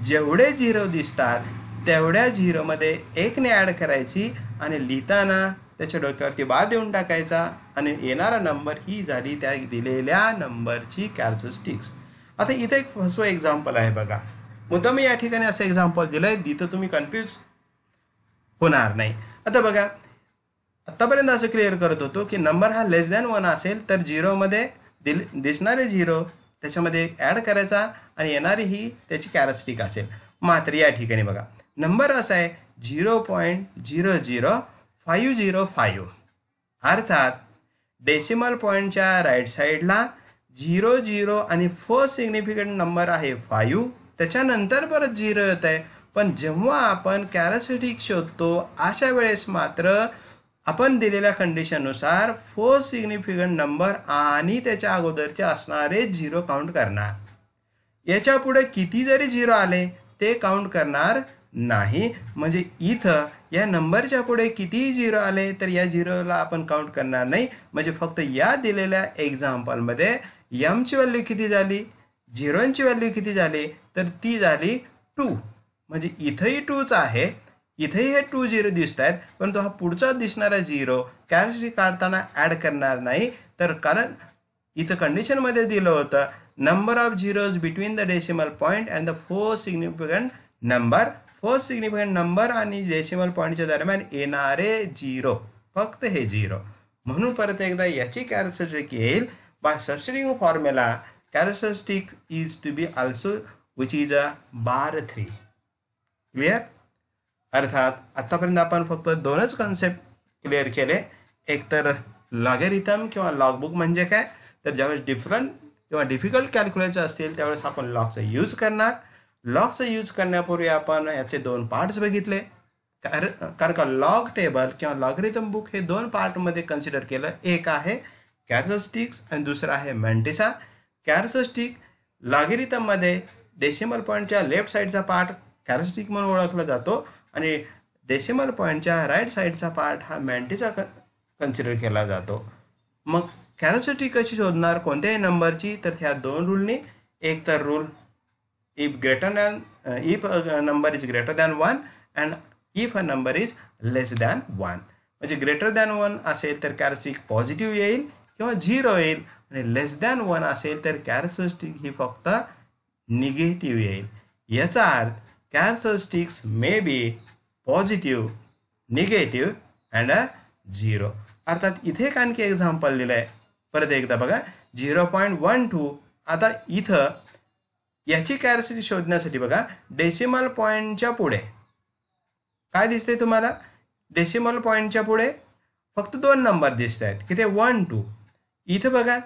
जेवढे 0 दिसतात तेवढ्या 0मध्ये 1 ने ॲड करायची आणि लिहिताना त्याच्या डोक्यावरती बार देऊन टाकायचा आणि येणारा नंबर ही झाली त्या दिलेल्या नंबरची कॅरेक्टरिस्टिक्स. आता इथे एक फसवं एक्झाम्पल आहे बघा. मुद्दाम या ठिकाणी असं एक्झाम्पल दिलं आहे जिथं तुम्ही कन्फ्यूज होणार नाही. आता बघा, आत्तापर्यंत असं क्लिअर करत होतो की नंबर हा <1 असेल तर 0मध्ये दिसणारे 0 त्याच्यामध्ये ॲड करायचा आणि येणारी ही त्याची कॅरेक्टरिस्टिक असेल. मात्र या ठिकाणी बघा, नंबर असा आहे 0.00505, अर्थात डेसिमल पॉईंटच्या राईट साईडला 0 आणि फर्स्ट सिग्निफिकंट नंबर आहे 5, त्याच्यानंतर परत 0 येत आहे. पण जेव्हा आपण कॅरेक्टरिस्टिक शोधतो अशा वेळेस मात्र आपण दिलेल्या कंडिशननुसार फर्स्ट सिग्निफिकंट नंबर आणि त्याच्या अगोदरचे असणारे 0 काउंट करणार. याच्या पुढे किती जरी 0 आले ते काउंट करणार नाही. म्हणजे इथं या नंबरच्या पुढे कितीही 0 आले तर या 0ला आपण काउंट करणार नाही. म्हणजे फक्त या दिलेल्या एक्झाम्पलमध्ये एमची व्हॅल्यू किती झाली, 0ची व्हॅल्यू किती झाली, तर ती झाली 2. म्हणजे इथंही 2च आहे, इथेही हे 2 0 दिसत आहेत, परंतु हा पुढचा दिसणारा 0 कॅरेक्टरिस्टिक काढताना ॲड करणार नाही. तर कारण इथं कंडिशनमध्ये दिलं होतं number of zeros between the decimal point and the first significant number. First significant number आणि डेसिमल पॉईंटच्या दरम्यान येणारे 0, फक्त हे 0. म्हणून परत एकदा याची कॅरेक्टरिस्टिक येईल by substituting formula. Characteristic is to be also which is a bar 3. Clear? अर्थात आत्तापर्यंत आपण फक्त 2च कन्सेप्ट क्लिअर केले. एक तर लॉगॅरिथम किंवा लॉगबुक म्हणजे काय, तर ज्यावेळेस डिफरंट किंवा डिफिकल्ट कॅल्क्युलेटर असतील त्यावेळेस आपण लॉगचा यूज करणार. लॉगचा यूज करण्यापूर्वी आपण याचे 2 पार्ट्स बघितले. कारण का लॉग टेबल किंवा लॉगॅरिथम बुक हे 2 पार्टमध्ये कन्सिडर केलं. एक आहे कॅरेक्टरिस्टिक्स आणि दुसरं आहे मॅन्टिसा. कॅरेक्टरिस्टिक लॉगॅरिथममध्ये डेसिमल पॉईंटच्या लेफ्ट साईडचा पार्ट कॅरेक्टरिस्टिक म्हणून ओळखला जातो आणि डेसिमल पॉईंटच्या राईट साईडचा पार्ट हा मॅन्टिसा कन्सिडर केला जातो. मग कॅरेक्टरिस्टिक कशी शोधणार कोणत्याही नंबरची, तर ह्या 2 रूलनी. एक तर rule if number is greater than 1 and if a number is less than 1. म्हणजे ग्रेटर दॅन 1 असेल तर कॅरेक्टरिस्टिक पॉझिटिव्ह येईल किंवा 0 येईल आणि लेस दॅन 1 असेल तर कॅरेक्टरिस्टिक ही फक्त निगेटिव्ह येईल. याचा अर्थ characteristics may be positive, negative and अ 0. अर्थात इथे एक आणखी एक्झाम्पल दिलं आहे. परत एकदा बघा 0.12. आता इथं याची कॅरेक्टरिस्टिक शोधण्यासाठी बघा डेसिमल पॉईंटच्या पुढे काय दिसते तुम्हाला, डेसिमल पॉईंटच्या पुढे फक्त 2 नंबर दिसत आहेत की ते 1 2. इथं बघा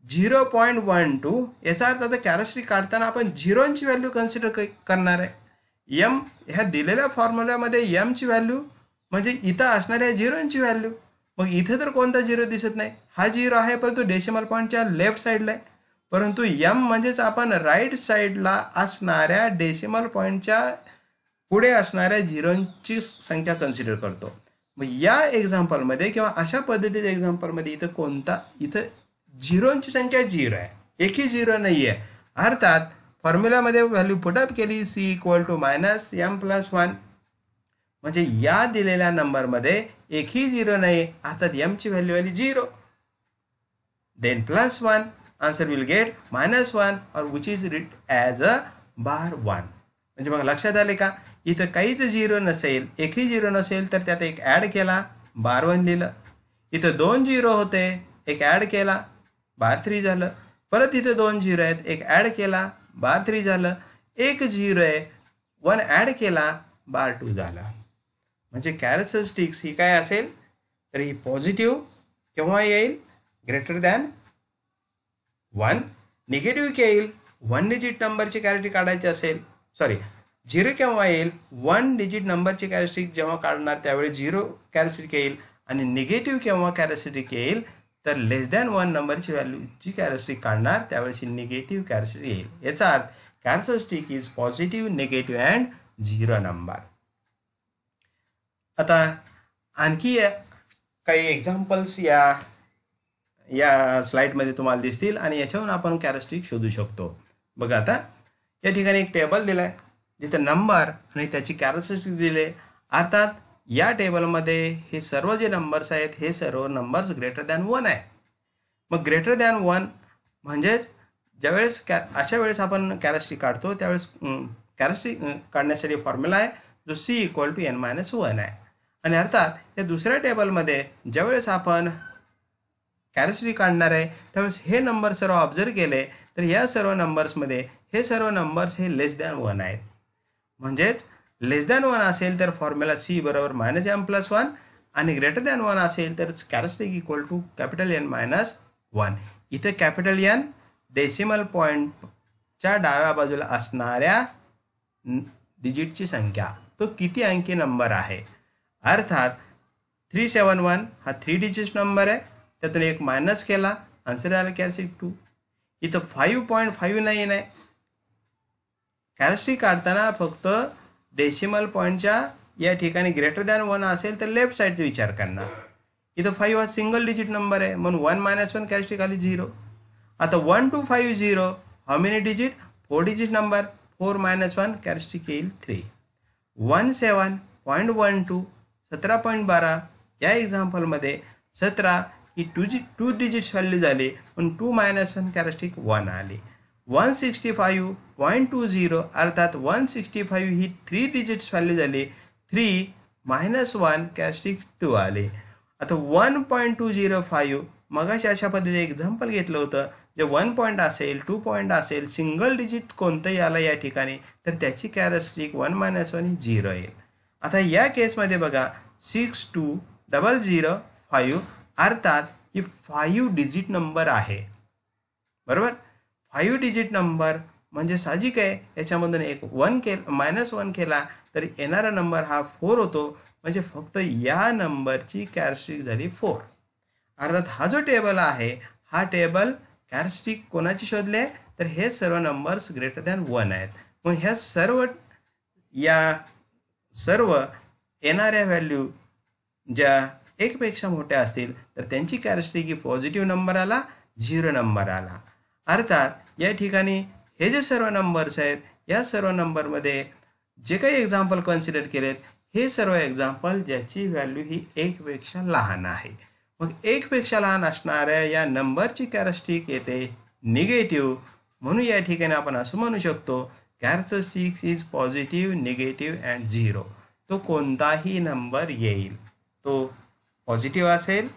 0.12. याचा अर्थ आता कॅरेक्टरिस्टिक काढताना आपण 0ची व्हॅल्यू कन्सिडर करणार आहे. एम ह्या दिलेल्या फॉर्म्युल्यामध्ये एमची व्हॅल्यू म्हणजे इथं असणाऱ्या 0ची व्हॅल्यू. मग इथं तर कोणता 0 दिसत नाही, हा 0 आहे परंतु डेसिमल पॉईंटच्या लेफ्ट साईडला आहे. परंतु एम म्हणजेच आपण राईट साईडला असणाऱ्या डेसिमल पॉईंटच्या पुढे असणाऱ्या 0ची संख्या कन्सिडर करतो. मग या एक्झाम्पलमध्ये किंवा अशा पद्धतीच्या एक्झाम्पलमध्ये इथं 0ची संख्या 0 आहे, एकही 0 नाही आहे. अर्थात फॉर्म्युलामध्ये व्हॅल्यू पुटअप केली C = -m+1. म्हणजे या दिलेल्या नंबरमध्ये एकही 0 नाही, अर्थात एमची व्हॅल्यू आली 0. Then +1, answer will get -1 or which is read as a bar 1. म्हणजे बघा लक्षात आले का, इथं काहीच 0 नसेल, एकही 0 नसेल तर त्यात एक ॲड केला, बार 1 लिहिलं. इथं 2 0 होते, एक ॲड केला, बार 3 झालं. परत इथं 2 0 आहेत, एक ॲड केला, बार 3 झालं. एक 0 आहे, 1 ॲड केला, बार 2 झाला. म्हणजे कॅरेक्टरिस्टिक्स ही काय असेल तर ही पॉझिटिव्ह केव्हा येईल, ग्रेटर दॅन 1. निगेटिव्ह येईल 1 डिजिट नंबरची कॅरेक्टरिस्टिक काढायची असेल, सॉरी झिरो केव्हा येईल, 1 डिजिट नंबरची कॅरेक्टरिस्टिक जेव्हा काढणार त्यावेळी 0 कॅरेक्टरिस्टिक येईल, आणि निगेटिव्ह केव्हा कॅरेक्टरिस्टिक येईल तर लेस दॅन 1 नंबरची व्हॅल्यूची कॅरेक्टरिस्टिक काढणार त्यावेळेस निगेटिव्ह कॅरेक्टरिस्टिक येईल. याचा अर्थ characteristic is positive, negative and 0 number. आता आणखी काही एक्झाम्पल्स या स्लाइडमध्ये तुम्हाला दिसतील आणि याच्यावरून आपण कॅरेक्टरिस्टिक शोधू शकतो. बघा, आता या ठिकाणी एक टेबल दिलं आहे जिथे नंबर आणि त्याची कॅरेक्टरिस्टिक दिले. अर्थात या टेबलमध्ये हे सर्व जे नंबर्स आहेत हे सर्व नंबर्स ग्रेटर दॅन 1 आहे. मग ग्रेटर दॅन 1 म्हणजेच ज्यावेळेस अशा वेळेस आपण कॅरेक्टरिस्टिक काढतो त्यावेळेस कॅरेक्टरिस्टिक काढण्यासाठी फॉर्म्युला आहे जो C=n-1 आहे. आणि अर्थात या दुसऱ्या टेबलमध्ये ज्यावेळेस आपण कॅरेक्टरिस्टिक काढणार आहे त्यावेळेस हे नंबर सर्व ऑब्झर्व केले तर या सर्व नंबर्समध्ये हे सर्व नंबर्स हे लेस दॅन 1 आहेत. म्हणजेच लेस दॅन 1 असेल तर फॉर्म्युला C = -m+1 आणि ग्रेटर दॅन 1 असेल तर कॅरेक्टरिस्टिक N-1. इथे कॅपिटल N डेसिमल पॉईंटच्या डाव्या बाजूला असणाऱ्या डिजिटची संख्या, तो किती अंकी नंबर आहे. अर्थात 371 हा 3 डिजिट नंबर आहे, त्यातून एक मायनस केला, आन्सर आला कॅरेक्टरिस्टिक 2. इथं 5.59 आहे. कॅरेक्टरिस्टिक काढताना फक्त डेसिमल पॉईंटच्या या ठिकाणी ग्रेटर दॅन 1 असेल तर लेफ्ट साईडचा विचार करणार. इथं 5 हा सिंगल डिजिट नंबर आहे म्हणून 1-1 कॅरेक्टरिस्टिक आली 0. आता 1 to 5 0 how many digit, 4 digit number, 4-1 characteristic येईल 3. 17.12 17.12 या एक्झाम्पलमध्ये 17 ही 2 डिजिट्स व्हॅल्यू झाली म्हणून 2-1 कॅरेक्टरिस्टिक 1 आली. 165.20 अर्थात 165 ही 3 डिजिट्स व्हॅल्यू झाली, 3-1 कॅरेक्टरिस्टिक 2 आले. आता 1.205 मगाशी अशा पद्धतीने एक्झाम्पल घेतलं होतं जे 1 पॉईंट असेल, 2 पॉईंट असेल, सिंगल डिजिट कोणतंही आलं या ठिकाणी तर त्याची कॅरेक्टरिस्टिक 1-1 ही 0 येईल. आता या केसमध्ये बघा 62005 अर्थात ही 5 डिजिट नंबर आहे, बरोबर. 5 डिजिट नंबर म्हणजे साहजिक आहे याच्यामधून एक -1 केला तर येणारा नंबर हा 4 होतो. म्हणजे फक्त या नंबरची कॅरेक्टरिस्टिक झाली 4. अर्थात हा जो टेबल आहे हा टेबल कॅरेक्टरिस्टिक कोणाची शोधले तर हे सर्व नंबर्स ग्रेटर दॅन 1 आहेत. मग ह्या सर्व येणाऱ्या व्हॅल्यू ज्या 1 पेक्षा मोठ्या असतील तर त्यांची कॅरेक्टरिस्टिक ही पॉझिटिव्ह नंबर आला, 0 नंबर आला. अर्थात या ठिकाणी हे जे सर्व नंबर्स आहेत या सर्व नंबरमध्ये जे काही एक्झाम्पल कन्सिडर केलेत हे सर्व एक्झाम्पल ज्याची व्हॅल्यू ही 1 पेक्षा लहान आहे. मग 1 पेक्षा लहान असणाऱ्या या नंबरची कॅरेक्टरिस्टिक येते निगेटिव्ह. म्हणून या ठिकाणी आपण असं म्हणू शकतो characteristics is positive, negative and 0. तो कोणताही नंबर येईल, तो पॉझिटिव्ह असेल,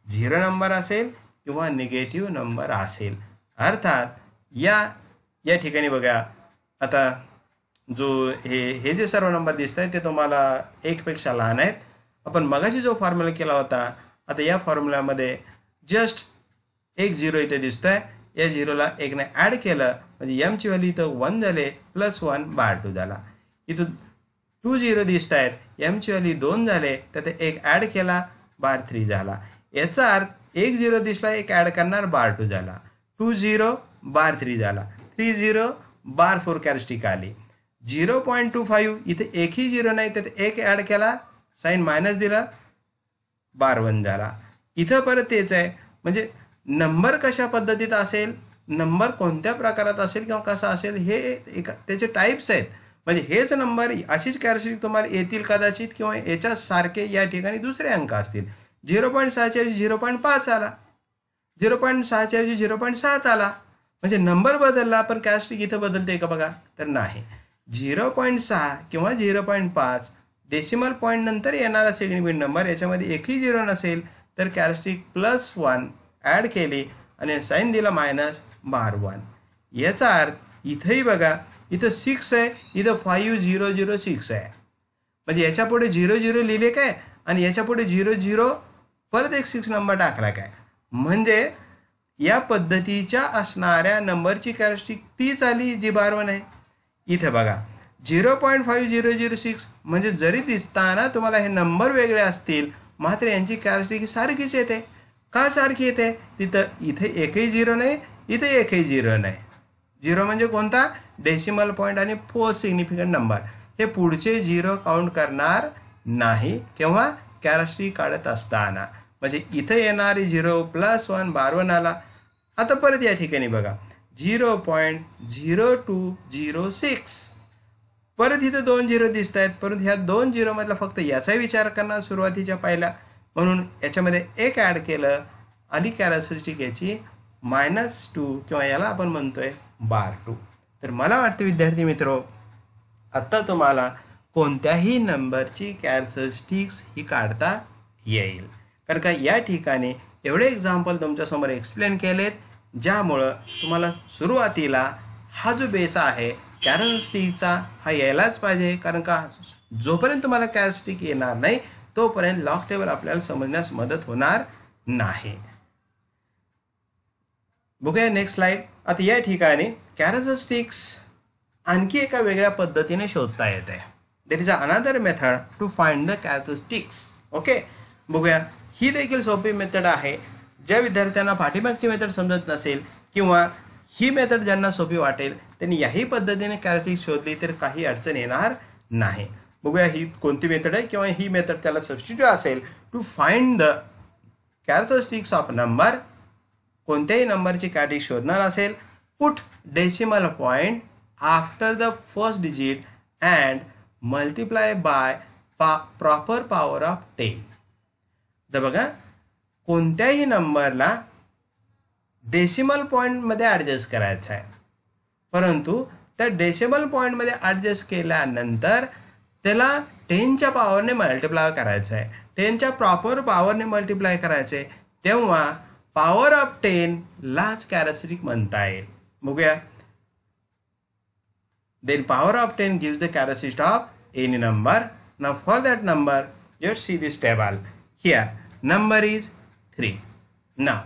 0 नंबर असेल किंवा निगेटिव्ह नंबर असेल. अर्थात या ठिकाणी बघा आता जो हे जे सर्व नंबर दिसत आहेत ते तुम्हाला 1 पेक्षा लहान आहेत. आपण मगाशी जो फॉर्म्युला केला होता आता या फॉर्म्युल्यामध्ये जस्ट एक 0 इथे दिसतोय, या 0ला 1ने ॲड केलं म्हणजे एमची व्हॅल्यू इथं 1 झाले, +1 /2 झाला. इथं 2 0 दिसत आहेत, एमची व्हॅल्यू 2 झाले, त्यात 1 ॲड केला /3 झाला. याचा अर्थ 1 0 दिसला, 1 ॲड करणार /2 झाला, 2 0 /3 झाला, 3 0 /4 कॅरेक्टरिस्टिक आली. 0.25 इथे एकही 0 नाही, त्यात 1 ॲड केला, साईन मायनस दिला, /1 झाला. इथं परत तेच आहे. म्हणजे नंबर कशा पद्धतीत असेल, नंबर कोणत्या प्रकारात असेल किंवा कसा असेल हे त्याचे टाईप्स आहेत. म्हणजे हेच नंबर अशीच कॅरेक्टरिस्टिक तुम्हाला येतील कदाचित किंवा याच्या सारखे या ठिकाणी दुसरे अंक असतील. 0.6 च्या ऐवजी 0.5 आला, 0.6 च्या ऐवजी 0.7 आला. म्हणजे नंबर बदलला पण कॅरेक्टरिस्टिक इथं बदलते का बघा तर नाही. 0.6 किंवा 0.5 डेसिमल पॉईंट नंतर येणारा सिग्निफिकंट नंबर याच्यामध्ये एकही 0 नसेल तर कॅरेक्टरिस्टिक +1 ॲड केली आणि साईन दिला -1. याचा अर्थ इथंही बघा इथं 6 आहे, इथं 5006 आहे. म्हणजे याच्या पुढे 00 लिहिले काय आणि याच्या पुढे 00 परत एक 6 नंबर टाकला काय. म्हणजे या पद्धतीच्या असणाऱ्या नंबरची कॅरेक्टरिस्टिक तीच आली जी 12 आहे. इथे बघा 0.5006 म्हणजे जरी दिसताना तुम्हाला हे नंबर वेगळे असतील मात्र यांची कॅरेक्टरिस्टिक सारखीच येते. का सारखी येते? इथे एकही झिरो नाही, इथे एकही झिरो नाही. झिरो म्हणजे कोणता? डेसिमल पॉईंट आणि फोर्थ सिग्निफिकंट नंबर. हे पुढचे झिरो काउंट करणार नाही केव्हा? कॅरेक्टरिस्टिक काढत असताना. म्हणजे इथे येणारी 0+1 बार आला. आता परत या ठिकाणी बघा 0.0206 परत इथं 2 झिरो दिसत आहेत, परंतु ह्या 2 झिरोमधला फक्त याचा विचार करणार सुरुवातीच्या पहिल्या, म्हणून याच्यामध्ये एक ॲड केलं आणि कॅरेक्टरिस्टिक याची -2 किंवा याला आपण म्हणतोय -2. तर मला वाटतं विद्यार्थी मित्रो आता तुम्हाला कोणत्याही नंबरची कॅरेक्टरिस्टिक्स ही काढता येईल. कारण का या ठिकाणी एवढे एक्झाम्पल तुमच्यासमोर एक्सप्लेन केलेत ज्यामुळं तुम्हाला सुरुवातीला हा जो बेस आहे कॅरेक्टरिस्टिकचा हा यायलाच पाहिजे. कारण का जोपर्यंत तुम्हाला कॅरेक्टरिस्टिक येणार नाही तोपर्यंत लॉग टेबल आपल्याला समजण्यास मदत होणार नाही. बघूया नेक्स्ट स्लाइड. आता या ठिकाणी कॅरेक्टरिस्टिक्स आणखी एका वेगळ्या पद्धतीने शोधता येते. There is another method to find the characteristics. Okay, बघूया. ही देखील सोपी मेथड आहे. ज्या विद्यार्थ्यांना पाठीमागची मेथड समजत नसेल किंवा ही मेथड ज्यांना सोपी वाटेल त्यांनी याही पद्धतीने कॅरेक्टरिस्टिक्स शोधली तर काही अडचण येणार नाही. बघूया ही कोणती मेथड आहे किंवा ही मेथड त्याला सबस्टिट्यूट असेल. To find the characteristics of number. कोणत्याही नंबरची कॅरेक्टरिस्टिक शोधणार असेल, put decimal point after the first digit and multiply by proper power of 10. तर बघा कोणत्याही नंबरला डेसिमल पॉईंटमध्ये ॲडजस्ट करायचं आहे, परंतु त्या डेसिमल पॉईंटमध्ये ॲडजस्ट केल्यानंतर त्याला 10च्या पॉवरने मल्टिप्लाय करायचं आहे. 10च्या प्रॉपर पॉवरने मल्टिप्लाय करायचं आहे, तेव्हा पॉवर ऑफ 10 लाच कॅरेक्टरिस्टिक म्हणता येईल. बघूया. Then power of 10 gives the characteristic of any number. Now for that number, let's see this table. Here, number is 3. Now,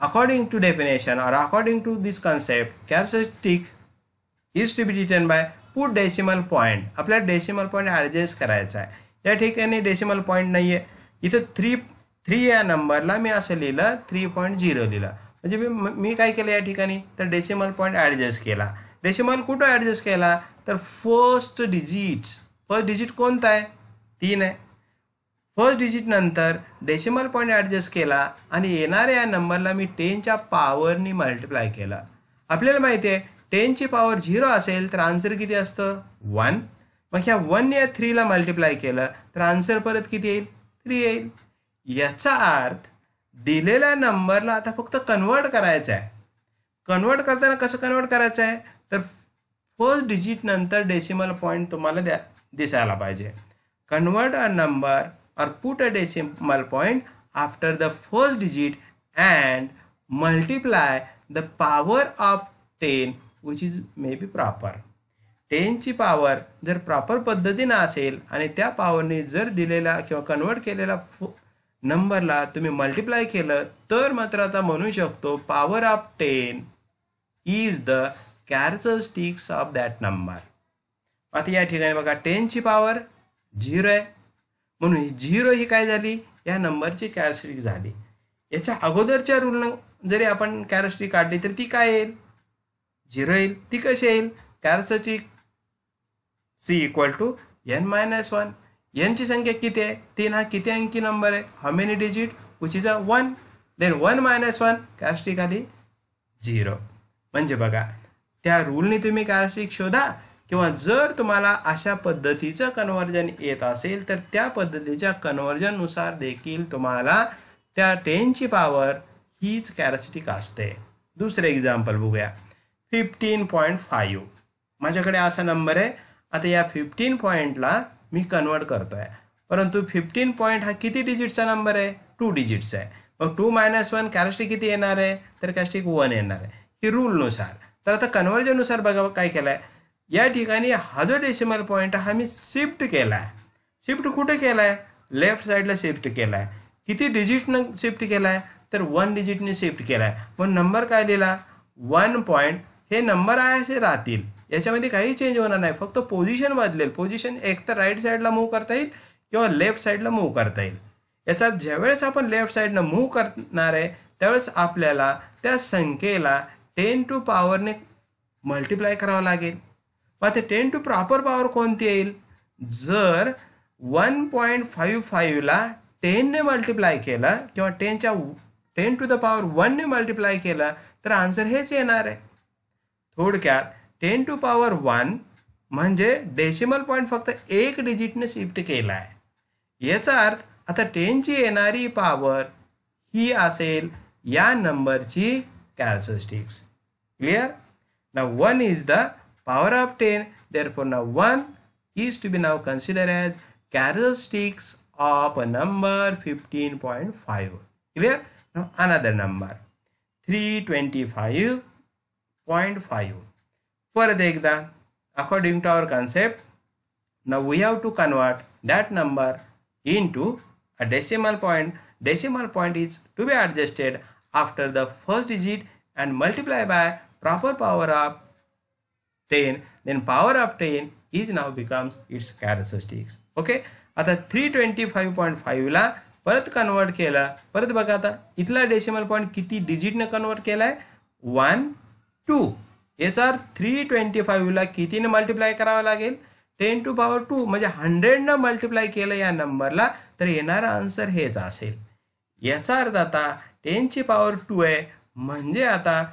according to definition or according to this concept, characteristic is to be written by put decimal point. आपल्याला decimal point adjust करायचा आहे. या ठिकाणी decimal point नाही आहे. इथं 3 या नंबरला मी असं लिहिलं 3.0 लिहिलं. म्हणजे मी काय केलं या ठिकाणी तर डेसिमल पॉईंट ॲडजस्ट केला. डेसिमल कुठं ॲडजस्ट केला तर फर्स्ट डिजिट कोणता आहे? 3 आहे. फर्स्ट डिजिट नंतर डेसिमल पॉईंट ॲडजस्ट केला आणि येणाऱ्या या नंबरला मी 10च्या पॉवरनी मल्टिप्लाय केला. आपल्याला माहिती आहे 10ची पॉवर 0 असेल तर आन्सर किती असतं? 1. मग ह्या 1 या 3ला मल्टिप्लाय केलं तर आन्सर परत किती येईल? 3 येईल. याचा अर्थ दिलेल्या नंबरला आता फक्त कन्वर्ट करायचं आहे. कन्वर्ट करताना कसं कन्वर्ट करायचं आहे तर फर्स्ट डिजिट नंतर डेसिमल पॉईंट तुम्हाला दिसायला पाहिजे. Convert a number or put a decimal point after the first digit and multiply the power of 10 which is maybe proper. 10ची पॉवर जर प्रॉपर पद्धतीने असेल आणि त्या पॉवरने जर दिलेला किंवा कन्वर्ट केलेला नंबरला तुम्ही मल्टिप्लाय केलं तर मात्र आता म्हणू शकतो power of 10 is the characteristics of that number. आता या ठिकाणी बघा 10ची पॉवर 0 आहे म्हणून 0 ही काय झाली? या नंबरची कॅरेक्टरिस्टिक झाली. याच्या अगोदरच्या रूलनं जरी आपण कॅरेक्टरिस्टिक काढली तर ती काय येईल? 0 येईल. ती कशी येईल? Characteristic C = n-1. यांची संख्या किती आहे? 3. हा किती अंकी नंबर आहे? How many digit? Which is 1. Then 1 - 1 characteristic आली 0. म्हणजे बघा त्या रूलने तुम्ही कॅरेक्टरिस्टिक शोधा किंवा जर तुम्हाला अशा पद्धतीचं कन्वर्जन येत असेल तर त्या पद्धतीच्या कन्वर्जननुसार देखील तुम्हाला त्या 10ची पॉवर हीच कॅरेक्टरिस्टिक असते. दुसरं एक्झाम्पल बघूया. 15.5 माझ्याकडे असा नंबर आहे. आता या 15 पॉईंटला मी कन्वर्ट करतो आहे, परंतु 15 पॉईंट हा किती डिजिटचा नंबर आहे? 2 डिजिटचा आहे. मग 2 - 1 कॅरेक्टरिस्टिक किती येणार आहे? तर कॅरेक्टरिस्टिक 1 येणार आहे. ही रूलनुसार. तर आता कन्वर्जननुसार बघा काय केलं आहे. या ठिकाणी हा जो डेसिमल पॉईंट हा मी शिफ्ट केला आहे. शिफ्ट कुठे केला आहे? लेफ्ट साईडला शिफ्ट केला आहे. किती डिजिटनं शिफ्ट केला आहे? तर 1 डिजिटने शिफ्ट केला आहे. पण नंबर काय लिहिला? 1 पॉईंट. हे नंबर आहे असे राहतील याच्यामध्ये काही चेंज होणार नाही, फक्त पोझिशन बदलेल. पोझिशन एक तर राईट साईडला मूव्ह करता येईल किंवा लेफ्ट साईडला मूव्ह करता येईल. याचा ज्यावेळेस आपण लेफ्ट साईडनं मूव्ह करणार आहे त्यावेळेस आपल्याला त्या संख्येला 10 टू पॉवरने मल्टिप्लाय करावं लागेल. मग ते 10 टू प्रॉपर पॉवर कोणती येईल? जर 1.55ला 10ने मल्टिप्लाय केलं किंवा 10 टू द पॉवर 1ने मल्टिप्लाय केलं तर आन्सर हेच येणार आहे. थोडक्यात 10 टू पॉवर 1 म्हणजे डेसिमल पॉईंट फक्त एक डिजिटने शिफ्ट केला आहे. याचा अर्थ आता 10ची येणारी पॉवर ही असेल या नंबरची characteristics. Clear? Now 1 is the power of 10. Therefore now 1 is to be now considered as characteristics of a number 15.5. Clear? Now another number 325.5. परत एकदा according to our concept, now we have to convert that number into a decimal point. Decimal point is to be adjusted after the first digit and multiply by proper power of 10. Then power of 10 is now becomes its characteristics. Okay. आता 325.5ला परत convert केला. परत बघा आता इथला decimal point किती डिजिटने convert केलाय? 1 2. याचा अर्थ 325ला कितीने मल्टिप्लाय करावं लागेल? 10 टू पॉवर 2 म्हणजे 100ने मल्टिप्लाय केलं या नंबरला तर येणारा आन्सर हेच असेल. याचा अर्थ आता 10ची पॉवर 2 आहे म्हणजे आता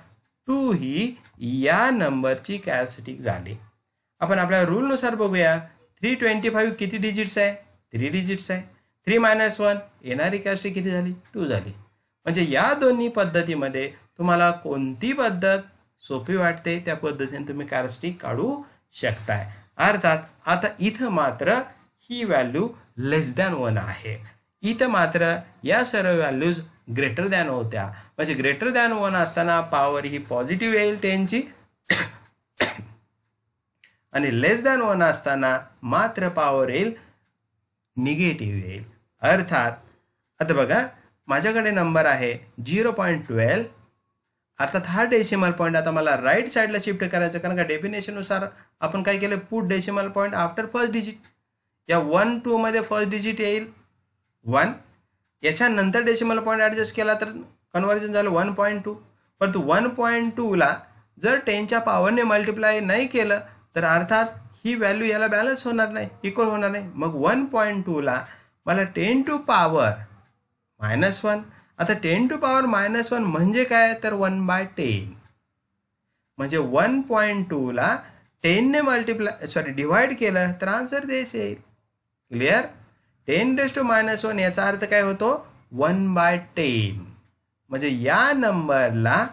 2 ही या नंबरची कॅरेक्टरिस्टिक झाली. आपण आपल्या रूलनुसार बघूया. 325 किती डिजिट्स आहे? 3 डिजिट्स आहे. 3 - 1 येणारी कॅरेक्टरिस्टिक किती झाली? 2 झाली. म्हणजे या दोन्ही पद्धतीमध्ये तुम्हाला कोणती पद्धत सोपी वाटते त्या पद्धतीने तुम्ही कॅरेक्टरिस्टिक काढू शकताय. अर्थात आता इथं मात्र ही व्हॅल्यू लेस दॅन 1 आहे. इथं मात्र या सर्व व्हॅल्यूज ग्रेटर दॅन होत्या. म्हणजे ग्रेटर दॅन 1 असताना पॉवर ही पॉझिटिव्ह येईल 10ची आणि लेस दॅन 1 असताना मात्र पॉवर येईल निगेटिव्ह येईल. अर्थात आता बघा माझ्याकडे नंबर आहे 0.12. अर्थात हा डेसिमल पॉईंट आता मला राईट साईडला शिफ्ट करायचं कारण का डेफिनेशननुसार आपण काय केलं? Put decimal point after first digit. या 1 2 मध्ये फर्स्ट डिजिट येईल 1. याच्यानंतर डेसिमल पॉईंट ॲडजस्ट केला तर कन्व्हर्जन झालं 1.2. परंतु 1.2ला जर 10च्या पॉवरने मल्टिप्लाय नाही केलं तर अर्थात ही व्हॅल्यू याला बॅलन्स होणार नाही, इक्वल होणार नाही. मग 1.2ला मला 10 टू पॉवर -1. आता 10 टू पॉवर -1 म्हणजे काय? तर 1/10. म्हणजे 1.2ला 10ने डिवाइड केलं तर आन्सर तेच येईल. क्लिअर? 10⁻1 याचा अर्थ काय होतो? 1/10. म्हणजे या नंबरला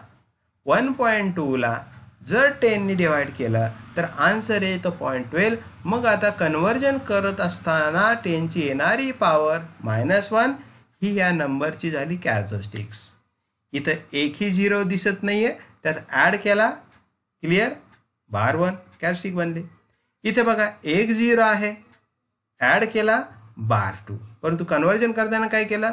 1.2ला जर 10ने डिवाइड केलं तर आन्सर येतो 0.12. मग आता कन्व्हर्जन करत असताना 10ची येणारी पॉवर -1 ही या नंबरची झाली कॅरेक्टरिस्टिक्स. इथं एकही 0 दिसत नाहीये त्यात ॲड केला. क्लिअर? बार 1 कॅरेक्टरिस्टिक बनली. इथे बघा एक 0 आहे ॲड केला बार 2. परंतु कन्व्हर्जन करताना काय केलं?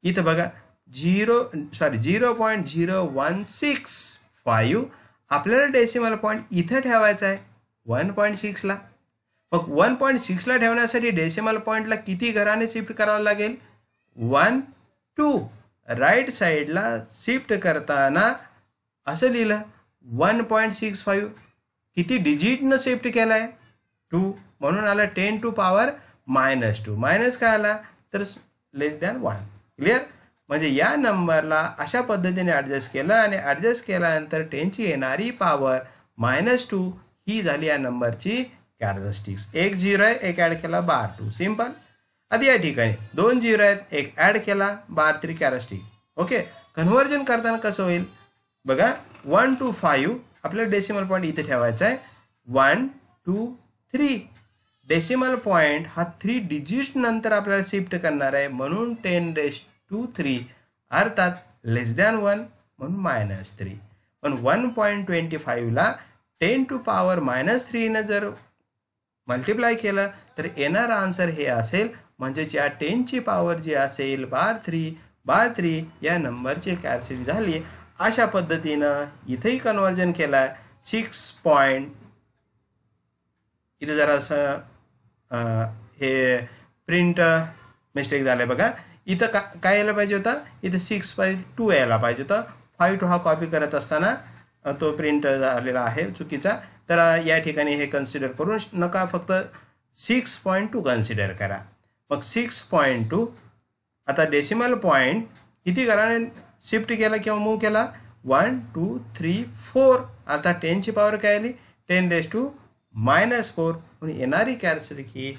इथं बघा 0.0165 आपल्याला डेसिमल पॉईंट इथं ठेवायचा आहे 1.6ला. मग 1.6ला ठेवण्यासाठी डेसिमल पॉईंटला किती घराने शिफ्ट करावं लागेल? 1 2. राईट साईडला शिफ्ट करताना असं लिहिलं 1.65. किती डिजिटनं शिफ्ट केला आहे? 2. म्हणून आला 10 टू पॉवर -2. मायनस काय आला? तर लेस दॅन 1. क्लिअर? म्हणजे या नंबरला अशा पद्धतीने ॲडजस्ट केलं आणि ॲडजस्ट केल्यानंतर 10ची येणारी पॉवर -2 ही झाली या नंबरची कॅरेक्टरिस्टिक्स. एक 0 आहे एक ॲड केला बार 2. सिम्पल. आधी या ठिकाणी 2 0 आहेत एक ॲड केला बार 3 कॅरेक्टरिस्टिक. ओके. कन्व्हर्जन करताना कसं होईल? बघा 1 to 5 आपल्याला डेसिमल पॉईंट इथे ठेवायचा आहे 1 2 3. डेसिमल पॉईंट हा 3 डिजिट नंतर आपल्याला शिफ्ट करणार आहे म्हणून 10⁻³ अर्थात लेस दॅन 1 म्हणून -3. पण 1.25ला 10 टू पॉवर -3 जर मल्टिप्लाय केलं तर येणारा आन्सर हे असेल. म्हणजेच या 10ची पॉवर जी असेल बार 3 या नंबरची कॅरेक्टरिस्टिक झाली. अशा पद्धतीनं इथेही कन्व्हर्जन केलं 6.2 इथे जरासं हे प्रिंट मिस्टेक झालं बघा. इथं काय यायला पाहिजे होतं, इथं 6/2 यायला पाहिजे होतं. 5/2 हा कॉपी करत असताना तो प्रिंट झालेला आहे चुकीचा. तर या ठिकाणी हे कन्सिडर करू नका, फक्त 6.2 कन्सिडर करा. मग 6.2 आता डेसिमल पॉईंट किती करा, शिफ्ट केला किंवा मूव्ह केला, 1 2 3 4. आता 10ची पॉवर काय आली, 10⁻⁻4. म्हणून येणारी कॅरेक्टरिस्टिक ही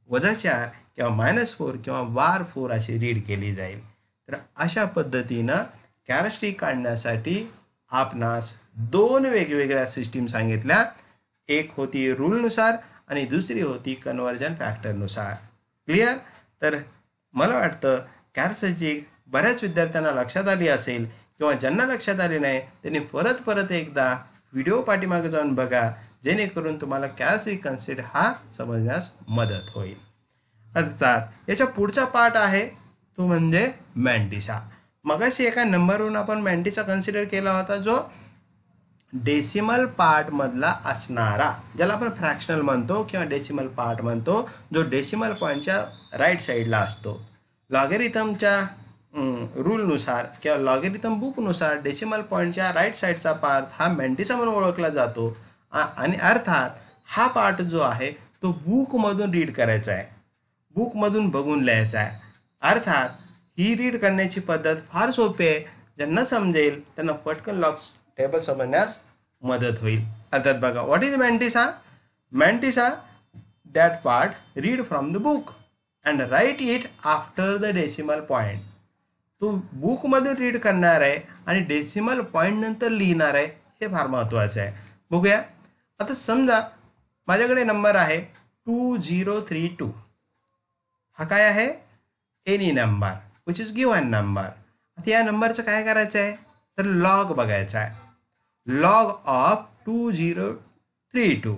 -4 किंवा -4 किंवा -4 अशी रीड केली जाईल. तर अशा पद्धतीनं कॅरेक्टरिस्टिक काढण्यासाठी आपणास 2 वेगवेगळ्या सिस्टीम सांगितल्या. एक होती रूलनुसार आणि दुसरी होती कन्वर्जन फॅक्टरनुसार. क्लिअर. तर मला वाटतं कॅरेक्टरिस्टिक बऱ्याच विद्यार्थ्यांना लक्षात आली असेल, किंवा ज्यांना लक्षात आली नाही त्यांनी परत एकदा व्हिडिओ पाठीमागे जाऊन बघा, जेणेकरून तुम्हाला कॅरेक्टरिस्टिक कन्सेप्ट हा समजण्यास मदत होईल. अर्थात याच्या पुढचा पार्ट आहे तो म्हणजे मॅन्टिसा. मगाशी एका नंबरवरून आपण मॅन्टिसा कन्सिडर केला होता, जो डेसिमल पार्ट मधला असणारा, ज्याला आपण फ्रॅक्शनल म्हणतो किंवा डेसिमल पार्ट म्हणतो, जो डेसिमल पॉईंटच्या राईट साईडला असतो. लॉगॅरिथमच्या रूलनुसार किंवा लॉगॅरिथम बुकनुसार डेसिमल पॉईंटच्या राईट साईडचा पार्ट हा मॅन्टिसा म्हणून ओळखला जातो. आणि अर्थात हा पार्ट जो आहे तो बुकमधून रीड करायचा आहे, बुकमधून बघून लिहायचा आहे. अर्थात ही रीड करण्याची पद्धत फार सोपी आहे. ज्यांना समजेल त्यांना पटकन लॉग टेबल समजण्यास मदत होईल. अर्थात बघा, what is mantissa. Mantissa that part read from the book and write it after the decimal point. तो बुकमधून रीड करणार आहे आणि डेसिमल पॉईंट नंतर लिहिणार आहे, हे फार महत्त्वाचं आहे. बघूया. आता समजा माझ्याकडे नंबर आहे 2032. हा काय आहे, any number which is given number. आता या नंबरचं काय करायचं आहे, तर लॉग बघायचा आहे. Log of 2032.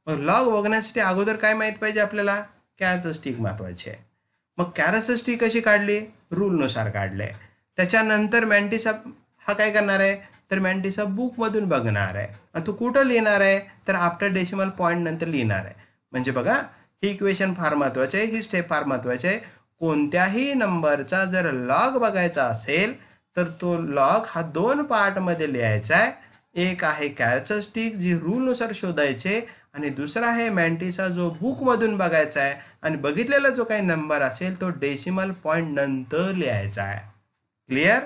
मग लॉग बघण्यासाठी अगोदर काय माहीत पाहिजे आपल्याला, कॅरेक्टरिस्टिक महत्त्वाची आहे. मग कॅरेक्टरिस्टिक कशी काढली, रूलनुसार काढले. त्याच्यानंतर मॅन्टिसा हा काय करणार आहे, तर मॅन्टिसा बुकमधून बघणार आहे. आणि तो कुठं लिहिणार आहे, तर आफ्टर डेसिमल पॉईंट नंतर लिहिणार आहे. म्हणजे बघा, ही इक्वेशन फार महत्त्वाची आहे, ही स्टेप फार महत्त्वाची आहे. कोणत्याही नंबरचा जर लॉग बघायचा असेल तर तो लॉग हा 2 पार्टमध्ये लिहायचा आहे. एक आहे कॅरेक्टरिस्टिक जी रूलनुसार शोधायचे, आणि दुसरा आहे मॅन्टिसा जो बुकमधून बघायचा आहे. आणि बघितलेला जो काही नंबर असेल तो डेसिमल पॉईंट नंतर लिहायचा आहे. Clear.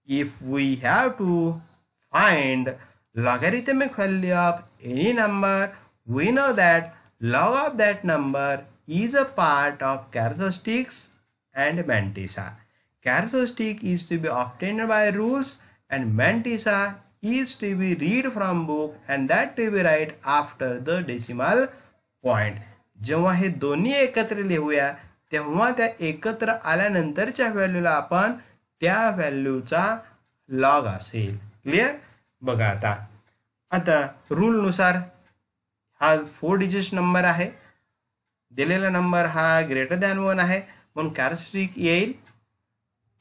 If we have to find logarithmic value of any number, we know that log of that number is a part of characteristics and mantissa. Characteristic is to be obtained by rules and mantissa is to be read from book and that to be right after the decimal point. जेव्हा हे दोन्ही एकत्र लिहूया तेव्हा त्या एकत्र आल्यानंतरच्या व्हॅल्यूला आपण त्या व्हॅल्यूचा लॉग असेल. क्लिअर. बघा आता रूलनुसार हा 4 डिजिट नंबर आहे, दिलेला नंबर हा ग्रेटर दॅन 1 आहे, म्हणून कॅरेक्टरिस्टिक येईल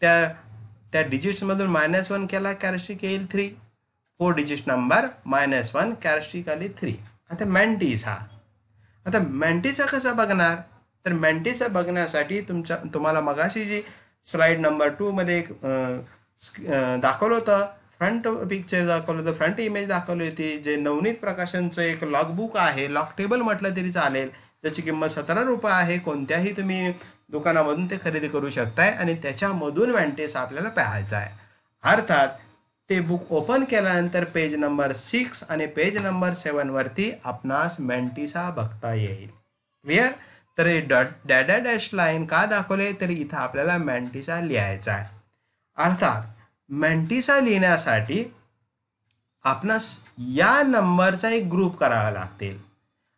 त्या डिजिट्समधून -1 केला, कॅरेक्टरिस्टिक येईल 3. 4 डिजिट नंबर -1, कॅरेक्टरिस्टिक आली 3. आता मॅन्टिसा. आता मॅन्टिसा कसा बघणार, तर मॅन्टिसा बघण्यासाठी तुम्हाला मगाशी जी स्लाइड नंबर 2 मध्ये एक दाखवलं होतं, फ्रंट पिक्चर दाखवलं होतं, फ्रंट इमेज दाखवली होती, जे नवनीत प्रकाशनचं एक लॉगबुक आहे, लॉग टेबल म्हटलं तरी चालेल, त्याची किंमत 17 रुपये आहे. कोणत्याही तुम्ही दुकानामधून ते खरेदी करू शकताय आणि त्याच्यामधून मॅन्टिसा आपल्याला पाहायचा आहे. अर्थात ते बुक ओपन केल्यानंतर पेज नंबर 6 आणि पेज नंबर 7 वरती आपणास मॅन्टिसा बघता येईल. क्लिअर. तर डॅश लाईन का दाखवले, तर इथं आपल्याला मॅन्टिसा लिहायचा आहे. अर्थात मॅन्टिसा लिहिण्यासाठी आपणास या नंबरचा एक ग्रुप करावा लागतील.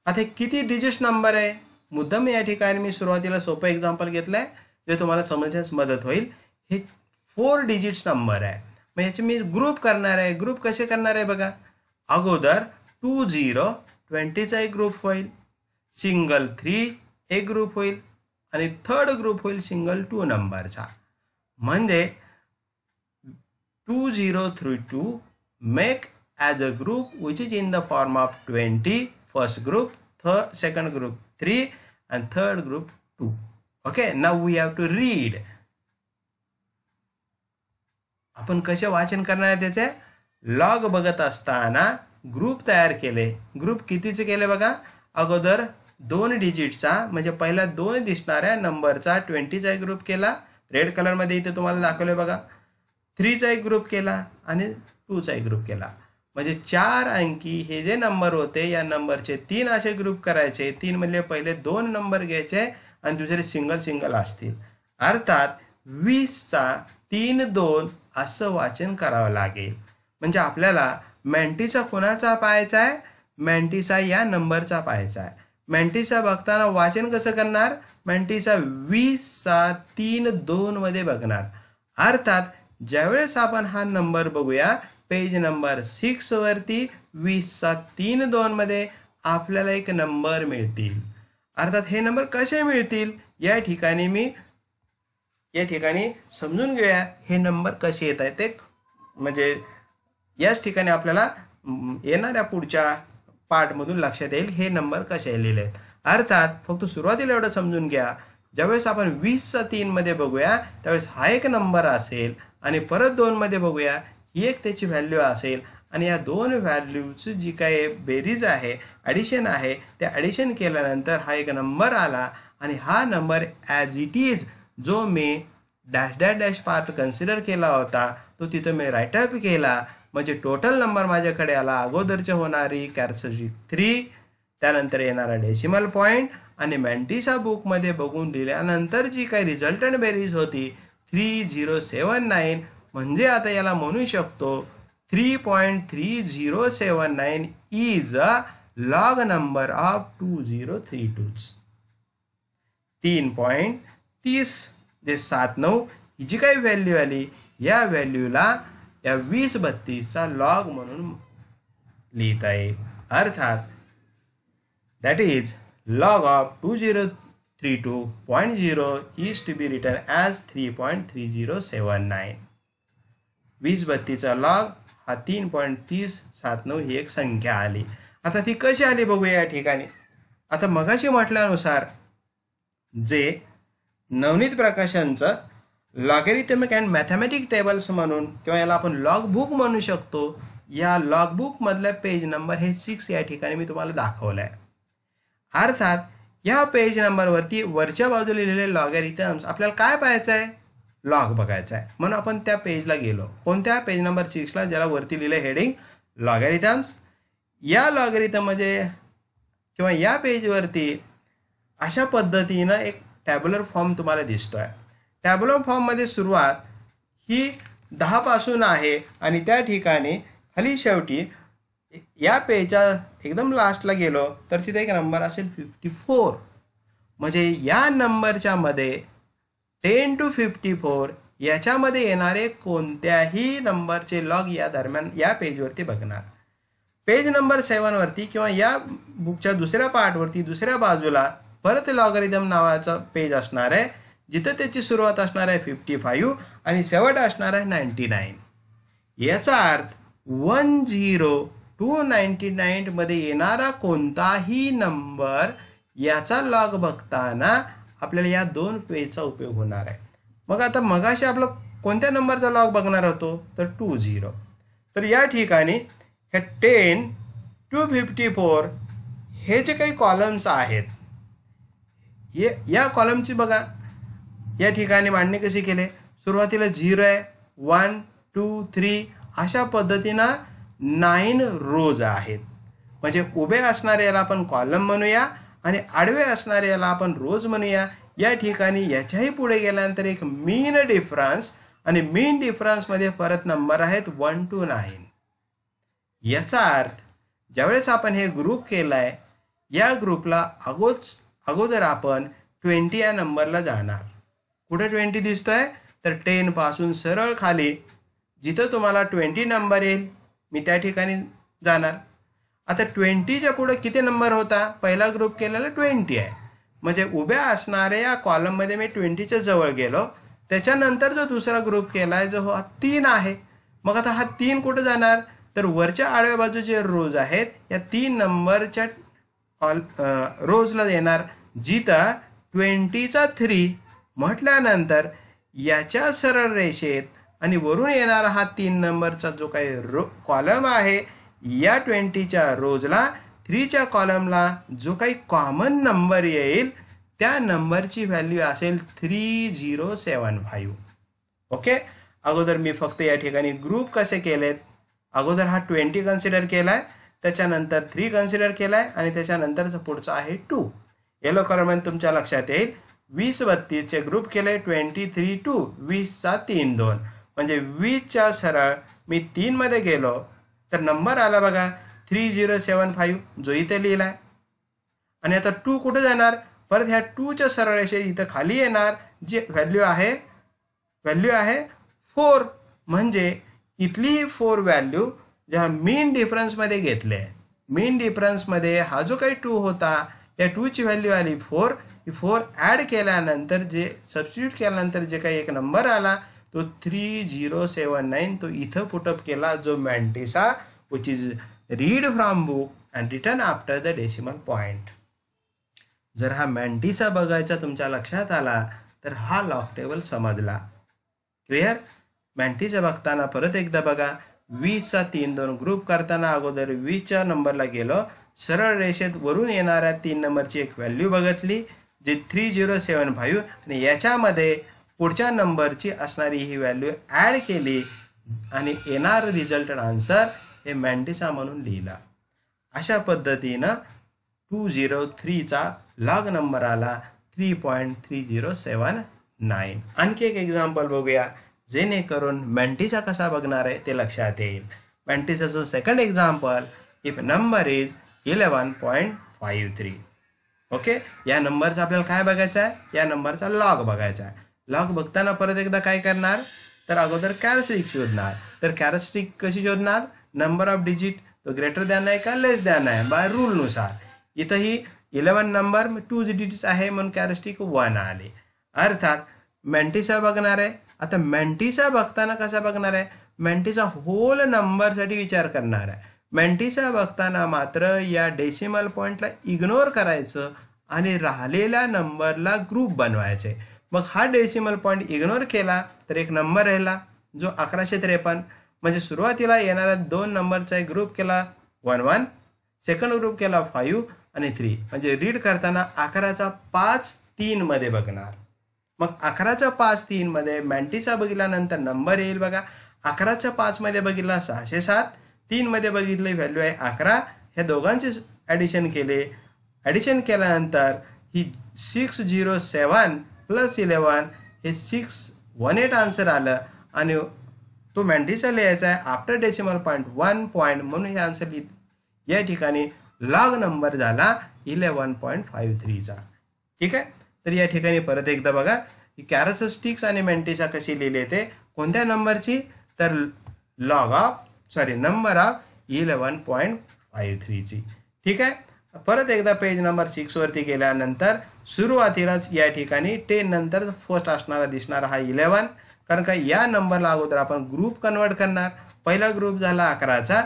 आता किती डिजिट नंबर आहे, मुद्दाम या ठिकाणी मी सुरुवातीला सोपं एक्झाम्पल घेतलंय जे तुम्हाला समजण्यास मदत होईल. हे 4 डिजिट्स नंबर आहे, मग याचे मी ग्रुप करणार आहे. ग्रुप कसे करणार आहे बघा, अगोदर 2020चा एक ग्रुप होईल, सिंगल 3 एक ग्रुप होईल आणि थर्ड ग्रुप होईल सिंगल 2 नंबरचा. म्हणजे 2032 make as a group which is in the form of 20 first group, second group 3 and third group 2. Okay, now we have to read. आपण कसे वाचन करणार आहे त्याचे? लॉग बघत असताना ग्रुप तयार केले. ग्रुप कितीचे केले बघा? अगोदर 2 डिजिटचा म्हणजे पहिला 2 दिसणाऱ्या नंबरचा 20चा एक ग्रुप केला, रेड कलरमध्ये इथे तुम्हाला दाखवले बघा. 3चा एक ग्रुप केला आणि 2चा एक ग्रुप केला. म्हणजे 4 अंकी हे जे नंबर होते या नंबरचे 3 असे ग्रुप करायचे. 3 म्हणजे पहिले 2 नंबर घ्यायचे आणि दुसरे सिंगल असतील. अर्थात 20चा 3 2 असं वाचन करावं लागेल. म्हणजे आपल्याला मॅन्टीचा कोणाचा पाहायचा आहे? मॅन्टीचा या नंबरचा पाहायचा आहे. मॅन्टीचा बघताना वाचन कसं करणार? मॅन्टीचा 20चा 3 2 मध्ये बघणार. अर्थात ज्यावेळेस आपण हा नंबर बघूया पेज नंबर 6 वरती 20चा 3 2 मध्ये आपल्याला एक नंबर मिळतील. अर्थात हे नंबर कसे मिळतील या ठिकाणी समजून घेऊया हे नंबर कसे येत आहेत ते. म्हणजे याच ठिकाणी आपल्याला येणाऱ्या पुढच्या पार्टमधून लक्षात येईल हे नंबर कसे लिहिले आहेत. अर्थात फक्त सुरुवातीला एवढं समजून घ्या, ज्यावेळेस आपण 20चा 3 मध्ये बघूया त्यावेळेस हा एक नंबर असेल आणि परत 2 मध्ये बघूया ही एक त्याची व्हॅल्यू असेल आणि या 2 व्हॅल्यूची जी काही बेरीज आहे, ॲडिशन आहे, ते ॲडिशन केल्यानंतर हा एक नंबर आला आणि हा नंबर ॲज इट इज जो मी dash dash dash part consider केला होता तो तिथं मी राईटअप केला. म्हणजे टोटल नंबर माझ्याकडे आला अगोदरचे होणारी कॅरेक्टरिस्टिक 3, त्यानंतर येणारा डेसिमल पॉईंट आणि मॅन्टीसा बुकमध्ये बघून दिल्यानंतर जी काही रिझल्टंट बेरीज होती 3079. म्हणजे आता याला म्हणू शकतो 3.3079 is a log number of 2032. 3.30 जे 79 ही जी काही व्हॅल्यू आली या व्हॅल्यूला या 2032चा लॉग म्हणून लिहिता येईल. अर्थात that is log of 2032.0 is to be written as 3.3079. 2032चा लॉग हा 3.3079 ही एक संख्या आली. आता ती कशी आली बघूया या ठिकाणी. आता मगाशी म्हटल्यानुसार जे नवनीत प्रकाशनचं लॉगॅरिथमिक अँड मॅथमॅटिक टेबल्स म्हणून किंवा याला आपण लॉग बुक म्हणू शकतो, या लॉग बुकमधला पेज नंबर हे 6 या ठिकाणी मी तुम्हाला दाखवलं आहे. अर्थात या पेज नंबरवरती वरच्या बाजूला लिहिलेले लॉगॅरिथम्स आपल्याला काय पाहायचं आहे? लॉग बघायचा आहे. म्हणून आपण त्या पेजला गेलो. कोणत्या? पेज नंबर 6ला, ज्याला वरती लिहिले हेडिंग लॉगॅरिथम्स. या लॉगॅरिथममध्ये किंवा या पेजवरती अशा पद्धतीनं एक टॅब्युलर फॉर्म तुम्हाला दिसतो आहे. टॅब्युलर फॉर्ममध्ये सुरुवात ही 10 पासून आहे आणि त्या ठिकाणी खाली शेवटी या पेजच्या एकदम लास्टला गेलो तर तिथे एक नंबर असेल 54. म्हणजे या नंबरच्या मध्ये 10 to 54 याच्यामध्ये येणारे कोणत्याही नंबरचे लॉग या दरम्यान या पेजवरती बघणार. पेज नंबर 7 वरती किंवा या बुकच्या दुसऱ्या पार्टवरती दुसऱ्या बाजूला परत लॉगॅरिथम नावाचं पेज असणार आहे, जिथं त्याची सुरुवात असणार आहे 55 आणि शेवट असणार आहे 99. याचा अर्थ 10 to 99 मध्ये येणारा कोणताही नंबर याचा लॉग बघताना आपल्याला या 2 पेजचा उपयोग होणार आहे. मग आता मगाशी आपलं कोणत्या नंबरचा लॉग बघणार होतो तर 20. तर या ठिकाणी हे 10 to 54 हे जे काही कॉलम्स आहेत या कॉलमची बघा या ठिकाणी मांडणी कशी केली. सुरुवातीला 0 आहे, 1 2 3 अशा पद्धतीनं 9 रोज आहेत. म्हणजे उभे असणारे याला आपण कॉलम म्हणूया आणि आडवे असणारे याला आपण रोज म्हणूया. या ठिकाणी याच्याही पुढे गेल्यानंतर एक मीन डिफरन्स आणि मीन डिफरन्समध्ये परत नंबर आहेत 1 to 9. याचा अर्थ ज्यावेळेस आपण हे ग्रुप केलाय या ग्रुपला अगोदर आपण 20 या नंबरला जाणार. कुठे 20 दिसतोय तर 10 पासून सरळ खाली जिथं तुम्हाला 20 नंबर येईल मी त्या ठिकाणी जाणार. आता 20च्या पुढे किती नंबर होता? पहिला ग्रुप केलेला 20 आहे. म्हणजे उभ्या असणाऱ्या या कॉलममध्ये मी 20च्या जवळ गेलो. त्याच्यानंतर जो दुसरा ग्रुप केला आहे जो हा 3 आहे. मग आता हा 3 कुठं जाणार तर वरच्या आडव्या बाजूचे रोज आहेत या 3 नंबरच्या रोजला येणार, जिथं 20चा 3 म्हटल्यानंतर याच्या सरळ रेषेत आणि वरून येणारा हा 3 नंबरचा जो काही कॉलम आहे, या 20च्या रोजला 3च्या कॉलमला जो काही कॉमन नंबर येईल त्या नंबरची व्हॅल्यू असेल 3075. ओके, अगोदर मी फक्त या ठिकाणी ग्रुप कसे केलेत, अगोदर हा 20 कन्सिडर केलाय, त्याच्यानंतर 3 कन्सिडर केलाय आणि त्याच्यानंतरचं पुढचं आहे 2. येलो कॉलममध्ये तुमच्या लक्षात येईल 20-32चे ग्रुप केले, 23 2, 20चा 3 2, म्हणजे 20च्या सरळ मी 3 मध्ये गेलो तर नंबर आला बघा 3075 जो इथे लिहिलाय. आणि आता 2 कुठे जाणार, परत ह्या 2च्या सरळ रेषे इथं खाली येणार, जी व्हॅल्यू आहे 4, म्हणजे इथली ही 4 व्हॅल्यू ज्या मीन डिफरन्समध्ये घेतले, मीन डिफरन्समध्ये हा जो काही 2 होता या 2ची व्हॅल्यू आली 4. 4 ॲड केल्यानंतर जे सबस्टिट्यूट केल्यानंतर जे काही एक नंबर आला तो 3079 तो इथं पुटअप केला, जो mantissa which is read from book and return after the decimal point. जर हा मॅन्टिसा बघायचा तुमच्या लक्षात आला तर हा लॉग टेबल समजला. क्लिअर. मॅन्टिसा बघताना परत एकदा बघा, 20चा 3 2 ग्रुप करताना अगोदर 20च्या नंबरला गेलो, सरळ रेषेत वरून येणाऱ्या 3 नंबरची एक व्हॅल्यू बघितली जी 3075 आणि याच्यामध्ये पुढच्या नंबरची असणारी ही व्हॅल्यू ॲड केली आणि येणार रिझल्टेड आन्सर हे मॅन्टिसा म्हणून लिहिला. अशा पद्धतीनं 203चा लॉग नंबर आला 3.3079. आणखी एक एक्झाम्पल बघूया जेणेकरून मॅन्टिसा कसा बघणार आहे ते लक्षात येईल. मॅन्टिसाचं second example, if number is 11.53. Okay, या नंबरचा आपल्याला काय बघायचं आहे, या नंबरचा लॉग बघायचा आहे. लॉग बघताना परत एकदा काय करणार, तर अगोदर कॅरेक्टरिस्टिक शोधणार. तर कॅरेक्टरिस्टिक कशी शोधणार, नंबर ऑफ डिजिट तो ग्रेटर दॅन आहे का लेस दॅन आहे, बाय रूलनुसार. इथं ही 11 नंबर 2 डिजिट्स आहे म्हणून कॅरेक्टरिस्टिक 1 आले. अर्थात मॅन्टिसा बघणार आहे. आता मॅन्टिसा बघताना कसा बघणार आहे, मॅन्टिसा होल नंबरसाठी विचार करणार आहे. मॅन्टिसा बघताना मात्र या डेसिमल पॉईंटला इग्नोर करायचं आणि राहिलेल्या नंबरला ग्रुप बनवायचे. मग हा डेसिमल पॉईंट इग्नोर केला तर एक नंबर राहिला जो 1153, म्हणजे सुरुवातीला येणाऱ्या 2 नंबरचा एक ग्रुप केला 1 1, सेकंड ग्रुप केला 5 आणि 3, म्हणजे रीड करताना 11चा 5 3 मध्ये बघणार. मग 11च्या 5 3 मध्ये मॅन्टिसा बघितल्यानंतर नंबर येईल बघा, 11च्या 5 मध्ये बघितला 607, 3 मध्ये बघितले व्हॅल्यू आहे 11, ह्या दोघांचे ॲडिशन केले. ॲडिशन केल्यानंतर ही 607 प्लस 11 हे 618 आन्सर आलं आणि तो मॅन्टिसा लिहायचा आहे आफ्टर डेसिमल पॉईंट 1 पॉईंट, म्हणून हे आन्सर या ठिकाणी लॉग नंबर झाला 11.53चा. ठीक आहे. तर या ठिकाणी परत एकदा बघा की कॅरेक्टरिस्टिक्स आणि मॅन्टिसा कशी लिहिले ते, कोणत्या नंबरची, तर नंबर ऑफ 11.53ची. ठीक आहे. परत एकदा पेज नंबर 6 वरती गेल्यानंतर सुरुवातीलाच या ठिकाणी 10 नंतर फर्स्ट असणारा दिसणारा हा 11, कारण का या नंबरला अगोदर आपण ग्रुप कन्वर्ट करणार. पहिला ग्रुप झाला 11चा.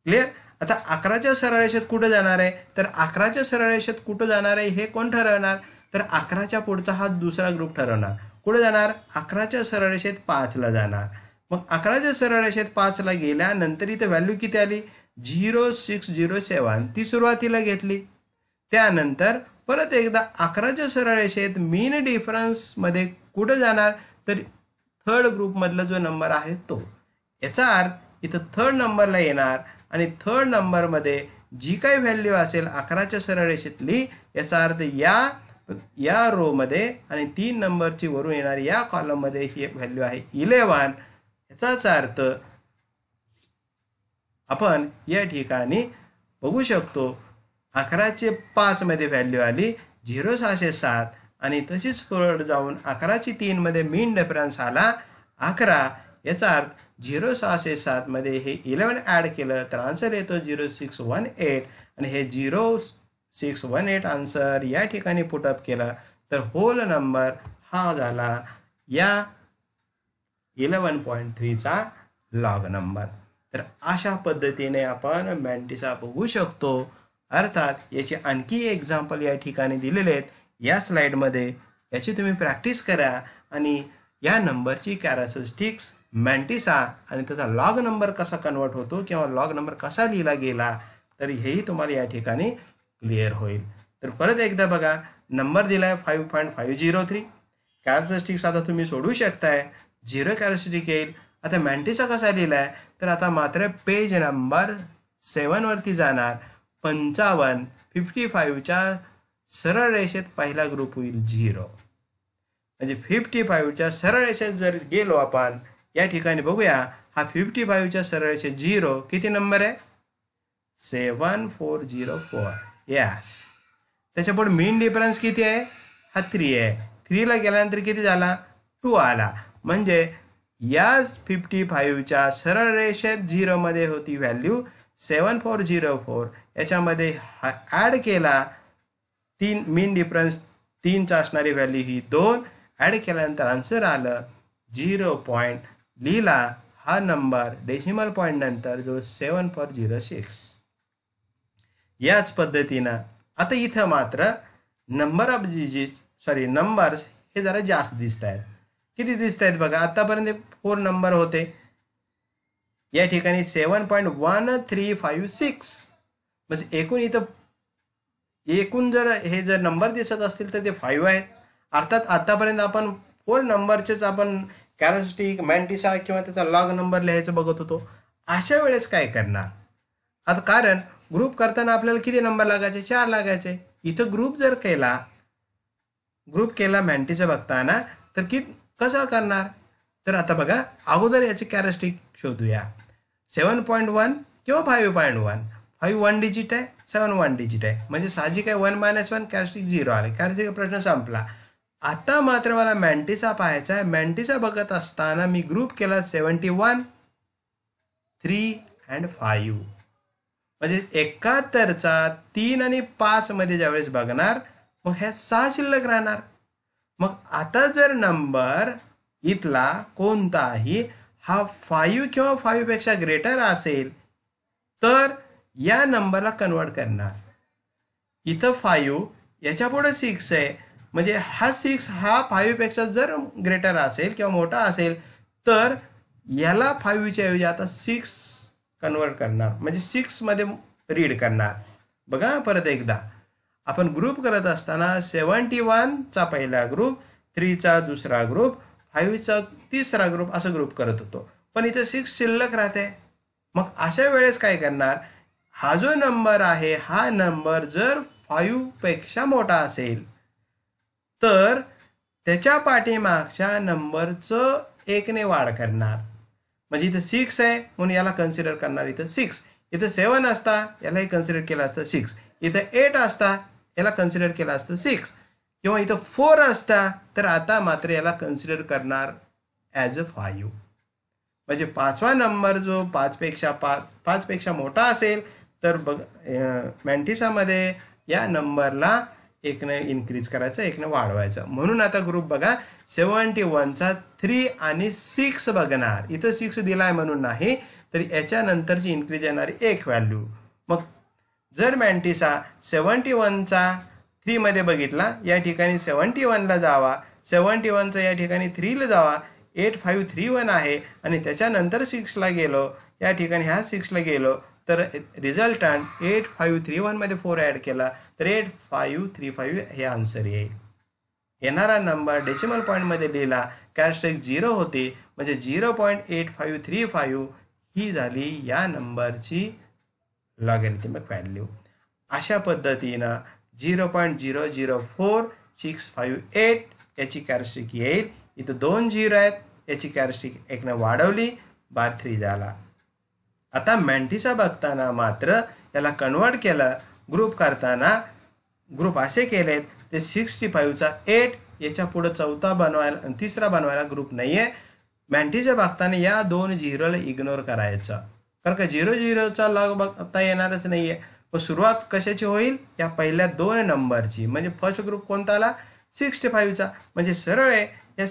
क्लिअर. आता 11च्या सरळ रेषेत कुठं जाणार आहे, तर 11च्या सरळ रेषेत कुठं जाणार आहे हे कोण ठरवणार, तर 11च्या पुढचा हा दुसरा ग्रुप ठरवणार. कुठं जाणार, 11च्या सरळ रेषेत 5ला जाणार. मग 11च्या सरळ रेषेत 5ला गेल्यानंतर इथे व्हॅल्यू किती आली 0607, ती सुरुवातीला घेतली. त्यानंतर परत एकदा 11च्या सरळ रेषेत मीन डिफरन्समध्ये कुठं जाणार, तर थर्ड ग्रुपमधला जो नंबर आहे तो. याचा अर्थ इथं थर्ड नंबरला येणार आणि थर्ड नंबरमध्ये जी काही व्हॅल्यू असेल 11च्या सरळ रेषेतली, याचा अर्थ या रोमध्ये आणि 3 नंबरची वरून येणार या कॉलममध्ये ही व्हॅल्यू आहे 11. याचाच अर्थ आपण या ठिकाणी बघू शकतो 11चे 5 मध्ये व्हॅल्यू आली 0607 आणि तशीच पुढे जाऊन 11ची 3 मध्ये मीन डिफरन्स आला 11. याचा अर्थ 0607 मध्ये हे 11 ॲड केलं तर आन्सर येतो 0618 आणि हे 0618 आन्सर या ठिकाणी पुटअप केला तर होल नंबर हा झाला या 11.3चा लॉग नंबर. तर अशा पद्धतीने आपण मॅन्टिसा बघू शकतो. अर्थात याचे आणखी एक्झाम्पल या ठिकाणी दिलेले आहेत या स्लाइडमध्ये. याची तुम्ही प्रॅक्टिस करा आणि या नंबरची कॅरेक्टरिस्टिक्स मॅन्टिसा आणि त्याचा लॉग नंबर कसा कन्वर्ट होतो किंवा लॉग नंबर कसा लिहिला गेला तर हेही तुम्हाला या ठिकाणी क्लिअर होईल. तर परत एकदा बघा, नंबर दिलाय 5.503. कॅरेक्टरिस्टिक्स आता तुम्ही सोडू शकताय. 0 कॅरेक्टरिस्टिक येईल. आता मॅन्टिसा कसा लिहिलाय तर आता मात्र पेज नंबर 7 वरती जाणार. 55 55च्या सरळ रेषेत पहिला ग्रुप होईल 0. म्हणजे 55च्या सरळ रेषेत जर गेलो आपण या ठिकाणी बघूया, हा 55च्या सरळ रेषेत 0 किती नंबर आहे? 7404. यस. त्याच्या पुढे मीन डिफरन्स किती आहे? हा 3 आहे. 3ला गेल्यानंतर किती झाला? 2 आला. म्हणजे याच 55च्या सरळ रेषेत 0 मध्ये होती व्हॅल्यू 7404. याच्यामध्ये ॲड केला 3 मीन डिफरन्स 3चा असणारी व्हॅल्यू ही 2 ॲड केल्यानंतर आन्सर आलं 0 पॉईंट लिहिला हा नंबर डेसिमल पॉईंट नंतर जो 7406. याच पद्धतीनं आता इथं मात्र नंबर ऑफ नंबर्स हे जरा जास्त दिसत आहेत. किती दिसत आहेत बघा, आतापर्यंत 4 नंबर होते, या ठिकाणी 7.1356. म्हणजे एकूण जर हे जर नंबर दिसत असतील तर ते 5 आहेत. अर्थात आतापर्यंत आपण 4 नंबरचेच आपण कॅरेक्टरिस्टिक मॅन्टिसा किंवा त्याचा लॉग नंबर लिहायचं बघत होतो. अशा वेळेस काय करणार? आता कारण ग्रुप करताना आपल्याला किती नंबर लागायचे? 4 लागायचे. इथं ग्रुप केला मॅन्टिसा बघताना तर कसं करणार? तर आता बघा, अगोदर याचे कॅरेक्टरिस्टिक शोधूया. 7.1 किंवा 5.1. 5 1 डिजिट आहे, 7 1 डिजिट आहे. म्हणजे साहजिक आहे 1 - 1 कॅरेक्टरिस्टिक 0 आले. कॅरेक्टरिस्टिक प्रश्न संपला. आता मात्र मला मॅन्टिसा पाहायचा आहे. मॅन्टिसा बघत असताना मी ग्रुप केला 71, 3 and 5. म्हणजे 71चा 3 आणि 5 मध्ये ज्यावेळेस बघणार मग ह्या 6 शिल्लक राहणार. मग आता जर नंबर इथला कोणताही हा 5 किंवा 5 पेक्षा ग्रेटर असेल तर या नंबरला कन्वर्ट करणार. इथं 5 याच्या पुढे 6 आहे, म्हणजे हा 6 हा 5 पेक्षा जर ग्रेटर असेल किंवा मोठा असेल तर याला 5च्या ऐवजी आता 6 कन्वर्ट करणार, म्हणजे 6 मध्ये रीड करणार. बघा परत एकदा, आपण ग्रुप करत असताना 71चा पहिला ग्रुप, 3चा दुसरा ग्रुप, 5चा तिसरा ग्रुप असं ग्रुप करत होतो. पण इथे 6 शिल्लक राहते. मग अशा वेळेस काय करणार? हा जो नंबर आहे हा नंबर जर 5 पेक्षा मोठा असेल तर त्याच्या पाठीमागच्या नंबरचं 1 ने वाढ करणार. म्हणजे इथं 6 आहे म्हणून याला कन्सिडर करणार इथं 6. इथं 7 असता यालाही कन्सिडर केलं असतं 6. इथं 8 असता याला कन्सिडर केलं असतं 6. किंवा इथं 4 असता तर आता मात्र याला कन्सिडर करणार ॲज अ 5. म्हणजे 5वा नंबर जो 5 पेक्षा मोठा असेल तर मॅन्टिसामध्ये या नंबरला 1 ने इन्क्रीज करायचं, 1 ने वाढवायचं. म्हणून आता ग्रुप बघा 71चा 3 आणि 6 बघणार. इथं 6 दिलाय म्हणून नाही, तर याच्या नंतरची इन्क्रीज येणारी 1 व्हॅल्यू. मग जर मॅन्टिसा 71चा 3 मध्ये बघितला, या ठिकाणी 71ला जावा, 71चा या ठिकाणी 3ला जावा, 8531 आहे आणि त्याच्यानंतर 6ला गेलो, या ठिकाणी ह्या 6ला गेलो तर रिझल्टंट 8531 मध्ये 4 ॲड केला तर 8535 हे आन्सर येईल. येणारा नंबर डेसिमल पॉईंटमध्ये लिहिला, कॅरेक्टरिस्टिक 0 होते, म्हणजे 0.8535 ही झाली या नंबरची लॉगॅरिथमिक व्हॅल्यू. अशा पद्धतीनं 0.004658 याची कॅरेक्टरिस्टिक येईल. इथं 2 0 आहेत, याची कॅरेक्टरिस्टिक 1 ने वाढवली, बार 3 झाला. आता मॅन्टिसा बघताना मात्र याला कन्वर्ट केलं. ग्रुप करताना ग्रुप असे केलेत ते 65चा 8 याच्या पुढे 4था बनवायला आणि 3रा बनवायला ग्रुप नाही आहे. मॅन्टिसा बघताना या 2 0ला इग्नोर करायचं, कारण का 0चा लॉग बघता येणारच नाही आहे. मग सुरुवात कशाची होईल? या पहिल्या 2 नंबरची. म्हणजे फर्स्ट ग्रुप कोणता आला? 65चा. म्हणजे सरळ आहे या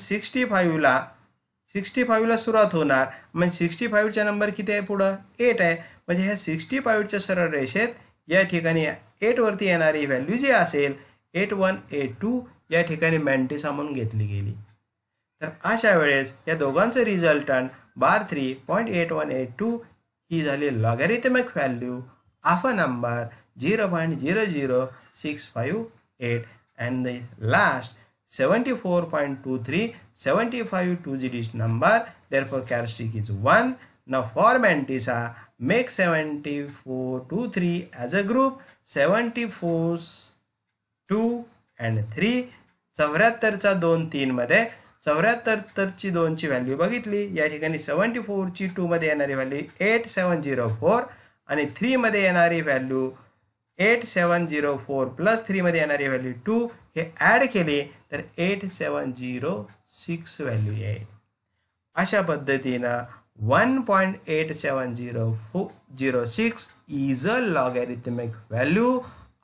65ला सुरुवात होणार. म्हणजे 65चा नंबर किती आहे पुढं? 8 आहे. म्हणजे ह्या 65च्या सरळ रेषेत या ठिकाणी 8 वरती येणारी व्हॅल्यू जी असेल 8182 या ठिकाणी मॅन्टिसा म्हणून घेतली गेली. तर अशा वेळेस या दोघांचं रिझल्टंट बार 3.8182 ही झाली logarithmic value of a number 0.00658 and the last 74.23 75 two-digit number, therefore characteristic is 1. Now for Mantissa, make 7423 as a group, 74 2 and 3. 74 चा 2 3 मध्ये 74 ची 2 ची व्हॅल्यू बघितली. या ठिकाणी 74 ची 2 मध्ये येणारी व्हॅल्यू 8704 आणि 3 मध्ये येणारी व्हॅल्यू 8704 प्लस 3 मध्ये येणारी व्हॅल्यू 2 हे ॲड केले तर 8706 व्हॅल्यू येईल. अशा पद्धतीनं 1.8706 is a logarithmic value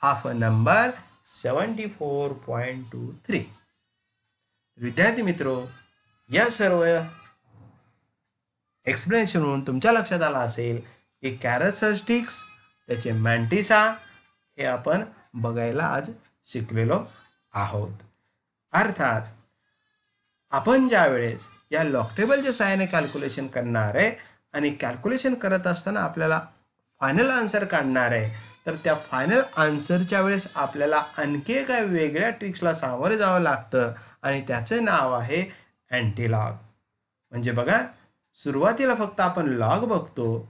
of a number 74.23. विद्यार्थी मित्रो, या सर्व एक्सप्लेनेशनवरून तुमच्या लक्षात आलं असेल की कॅरेक्टरिस्टिक्स त्याचे मॅन्टिसा हे आपण बघायला आज शिकलेलो आहोत. अर्थात आपण ज्या वेळेस या लॉग टेबलच्या सहाय्याने कॅल्क्युलेशन करणार आहे आणि कॅल्क्युलेशन करत असताना आपल्याला फायनल आन्सर काढणार आहे, तर त्या फायनल आन्सरच्या वेळेस आपल्याला आणखी एका वेगळ्या ट्रिक्सला सामोरे जावं लागतं आणि त्याचे नाव आहे अँटीलॉग. म्हणजे बघा, सुरुवातीला फक्त आपण लॉग बघतो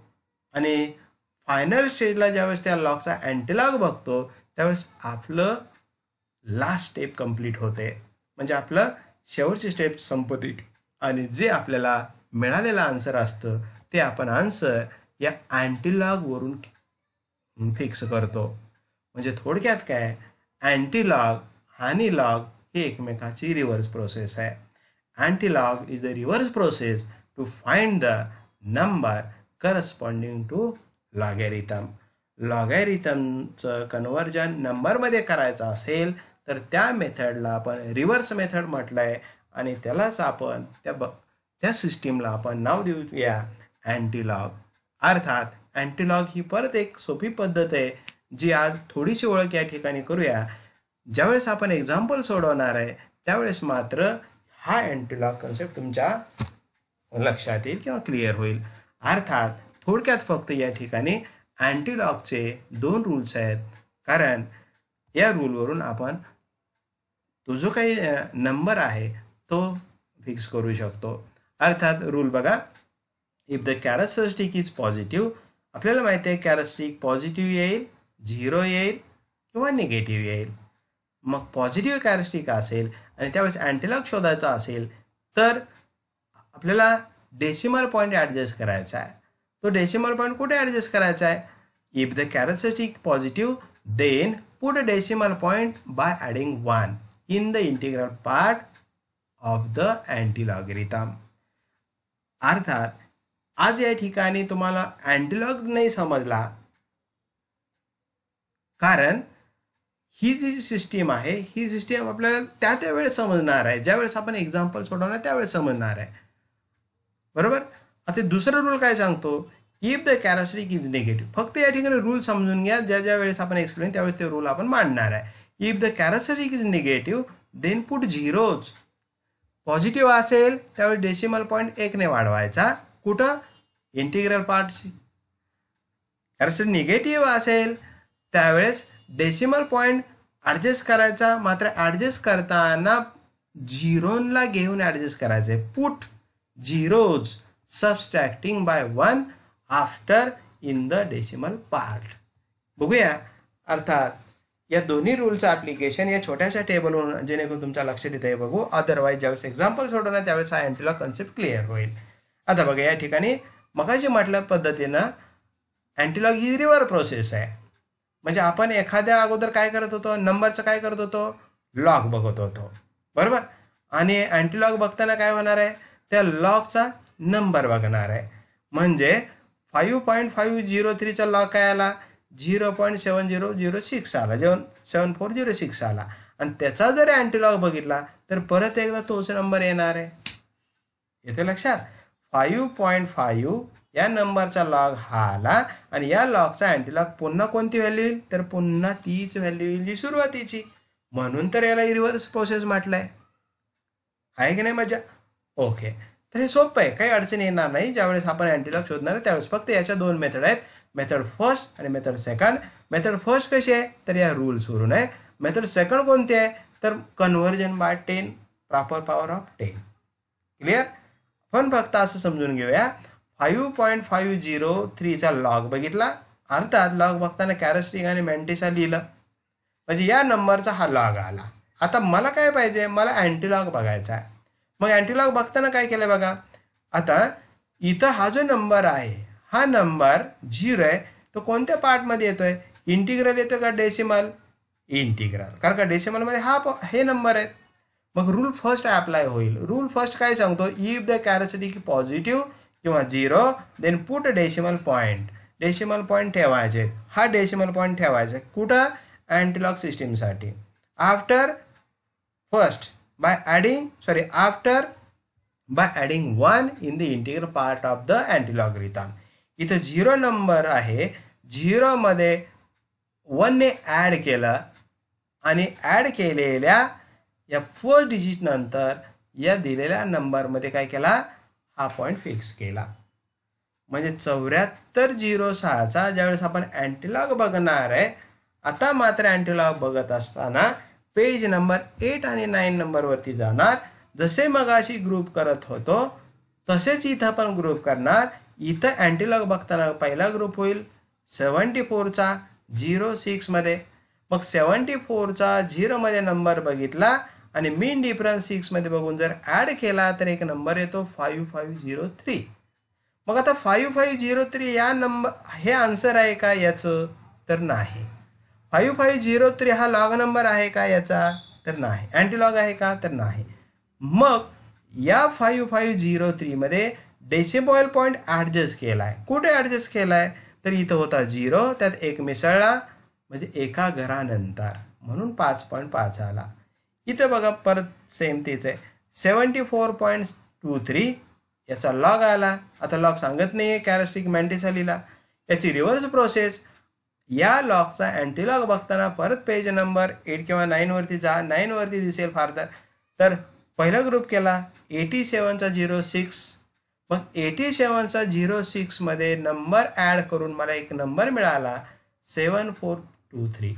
आणि फायनल स्टेजला ज्यावेळेस त्या लॉगचा अँटीलॉग बघतो त्यावेळेस आपलं लास्ट स्टेप कंप्लीट होते, म्हणजे आपलं शेवटची स्टेप संपते आणि जे आपल्याला मिळालेलं आन्सर असतं ते आपण आन्सर या अँटीलॉगवरून फिक्स करतो. म्हणजे थोडक्यात काय, अँटीलॉग आणि लॉग ही एकमेकाची रिव्हर्स प्रोसेस आहे. Antilog is the reverse process to find the number corresponding to logarithm. लॉगॅरिथमचं कन्व्हर्जन नंबरमध्ये करायचं असेल तर त्या मेथडला आपण रिव्हर्स मेथड म्हटलं आहे आणि त्यालाच आपण त्या सिस्टीमला आपण नाव देऊया अँटीलॉग. अर्थात अँटीलॉग ही परत एक सोपी पद्धत आहे जी आज थोडीशी ओळख या ठिकाणी करूया. ज्यावेळेस आपण एक्झाम्पल सोडवणार आहे त्यावेळेस मात्र हा अँटीलॉग कन्सेप्ट तुमच्या लक्षात येईल किंवा क्लिअर होईल. अर्थात थोडक्यात फक्त या ठिकाणी अँटीलॉगचे 2 रूल्स आहेत, कारण या रूलवरून आपण तो जो काही नंबर आहे तो फिक्स करू शकतो. अर्थात रूल बघा, if the characteristic is positive, आपल्याला माहिती आहे कॅरेक्टरिस्टिक पॉझिटिव्ह येईल, 0 येईल किंवा निगेटिव्ह येईल. मग पॉझिटिव्ह कॅरेक्टरिस्टिक असेल आणि त्यावेळेस अँटीलॉग शोधायचा असेल तर आपल्याला डेसिमल पॉईंट ॲडजस्ट करायचा आहे. तो डेसिमल पॉईंट कुठे ॲडजस्ट करायचा आहे? If the characteristic positive then put a decimal point by adding 1 in the integral part of the antilogarithm. अर्थात आज या ठिकाणी तुम्हाला अँटीलॉग नाही समजला, कारण ही जी सिस्टीम आहे ही सिस्टीम आपल्याला त्या वेळेस समजणार आहे, ज्यावेळेस आपण एक्झाम्पल सोडवणार त्यावेळेस समजणार आहे, बरोबर. आता दुसरा रूल काय सांगतो, if the characteristic is negative. फक्त या ठिकाणी रूल समजून घ्या, ज्या वेळेस आपण एक्सप्लेन त्यावेळेस ते रूल आपण मांडणार आहे. If the characteristic is negative then put zeros. Positive असेल त्यावेळेस डेसिमल पॉईंट 1 ने वाढवायचा. कुठं? इंटिग्रल पार्टशी. कॅरेक्टरिस्टिक निगेटिव्ह असेल त्यावेळेस डेसिमल पॉईंट ॲडजस्ट करायचा, मात्र ॲडजस्ट करताना झिरोला घेऊन ॲडजस्ट करायचे. Put zeros subtracting by 1 after in the decimal part. बघूया. अर्थात या दोन्ही रूलचं ॲप्लिकेशन या छोट्याशा टेबलवरून जेणेकरून तुमच्या लक्षात येते बघू. अदरवाईज ज्यावेळेस एक्झाम्पल सोडवणार त्यावेळेस हा अँटीलॉग कन्सेप्ट क्लिअर होईल. आता बघा, या ठिकाणी मगाशी म्हटल्या पद्धतीनं अँटीलॉग ही रिव्हर्स प्रोसेस आहे. म्हणजे आपण एखाद्या अगोदर काय करत होतो, नंबरचं काय करत होतो, लॉग बघत होतो, बरोबर. आणि अँटीलॉग बघताना काय होणार आहे, त्या लॉगचा नंबर बघणार आहे. म्हणजे 5.503चा लॉग काय आला, 0.7006 आला, 7406 आला. आणि त्याचा जर अँटीलॉग बघितला तर परत एकदा तोच नंबर येणार आहे. येते लक्षात. 5.5 या नंबरचा लॉग हा आला आणि या लॉगचा अँटीलॉग पुन्हा कोणती व्हॅल्यू येईल तर पुन्हा तीच व्हॅल्यू येईल जी सुरुवातीची. म्हणून तर याला रिव्हर्स प्रोसेस म्हटलंय. आहे की नाही मजा? ओके. तर हे सोपं आहे, काही अडचण येणार नाही. ज्यावेळेस आपण अँटीलॉग शोधणार आहे त्यावेळेस फक्त याच्या दोन मेथड आहेत, मेथड फर्स्ट आणि मेथड सेकंड. मेथड फर्स्ट कशी आहे तर या रूल्स वरून आहे. मेथड सेकंड कोणती आहे तर conversion by 10 proper power of 10. Clear? पण फक्त असं समजून घेऊया, 5.503चा लॉग बघितला, अर्थात लॉग बघताना कॅरेक्टरिस्टिक आणि मॅन्टिसा लिहिलं, म्हणजे या नंबरचा हा लॉग आला. आता मला काय पाहिजे, मला अँटीलॉग बघायचा आहे. मग अँटीलॉग बघताना काय केलं बघा, आता इथं हा जो नंबर आहे हा नंबर 0 आहे, तो कोणत्या पार्टमध्ये येतोय, इंटिग्रल येतो का डेसिमल? इंटिग्रल, कारण का डेसिमलमध्ये हे नंबर आहेत. मग रूल फर्स्ट अप्लाय होईल. रूल फर्स्ट काय सांगतो, इफ द कॅरेक्टरिस्टिक पॉझिटिव्ह किंवा 0 then put decimal point. Decimal point ठेवायचे, हा डेसिमल पॉईंट ठेवायचा कुठं, अँटीलॉग सिस्टीमसाठी. After by adding 1 in the integral part of the antilogarithm. इथं 0 नंबर आहे, 0 मध्ये 1 ने ॲड केलं आणि ॲड केलेल्या या फर्स्ट डिजिट नंतर या दिलेल्या नंबरमध्ये काय केला, हा पॉईंट फिक्स केला. म्हणजे 7406चा ज्यावेळेस आपण अँटीलॉग बघणार आहे. आता मात्र अँटीलॉग बघत असताना पेज नंबर 8 आणि 9 नंबरवरती जाणार. जसे मगाशी ग्रुप करत होतो तसेच इथं पण ग्रुप करणार. इथं अँटीलॉग बघताना पहिला ग्रुप होईल 74चा 06 मध्ये. मग 74चा 0 मध्ये नंबर बघितला आणि मीन डिफरन्स 6 मध्ये बघून जर ॲड केला तर एक नंबर येतो 5503. मग आता 5503 या नंबर हे आन्सर आहे का याचं तर नाही. 5503 हा लॉग नंबर आहे का याचा तर नाही. अँटीलॉग आहे का तर नाही. मग या 5503 मध्ये डेसिमल पॉईंट ॲडजस्ट केलाय. कुठे ॲडजस्ट केलाय तर इथं होता 0, त्यात एक मिसळला म्हणजे एका घरानंतर, म्हणून 5.5 आला. इथं बघा परत सेम तेच आहे, 74.23 याचा लॉग आला. आता लॉग सांगत नाही आहे, कॅरेक्टरिस्टिक मॅन्टिसा लिहिला. याची रिव्हर्स प्रोसेस, या लॉगचा अँटीलॉग बघताना परत पेज नंबर 8 किंवा 9 वरती जा. 9 वरती दिसेल फार तर पहिला ग्रुप केला 87चा 06. मग 87चा 06 मध्ये नंबर ॲड करून मला एक नंबर मिळाला 7423.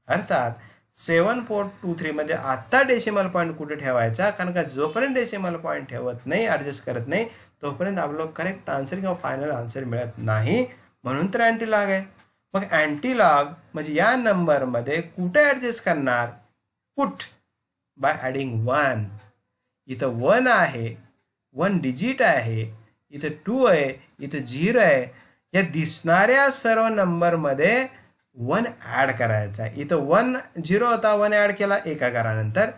अर्थात 7423 मध्ये आता डेसिमल पॉईंट कुठे ठेवायचा, कारण का जोपर्यंत डेसिमल पॉईंट ठेवत नाही, ॲडजस्ट करत नाही, तोपर्यंत आपलं करेक्ट आन्सर किंवा फायनल आन्सर मिळत नाही. म्हणून तर अँटीलॉग आहे. मग अँटीलॉग म्हणजे या नंबरमध्ये कुठे ॲडजस्ट करणार, पुट बाय ॲडिंग 1. इथं 1 आहे, 1 डिजिट आहे, इथं 2 आहे, इथं 0 आहे. या दिसणाऱ्या सर्व नंबरमध्ये 1 ॲड करायचा आहे. इथं 1 0 होता, 1 ॲड केला एका घरानंतर.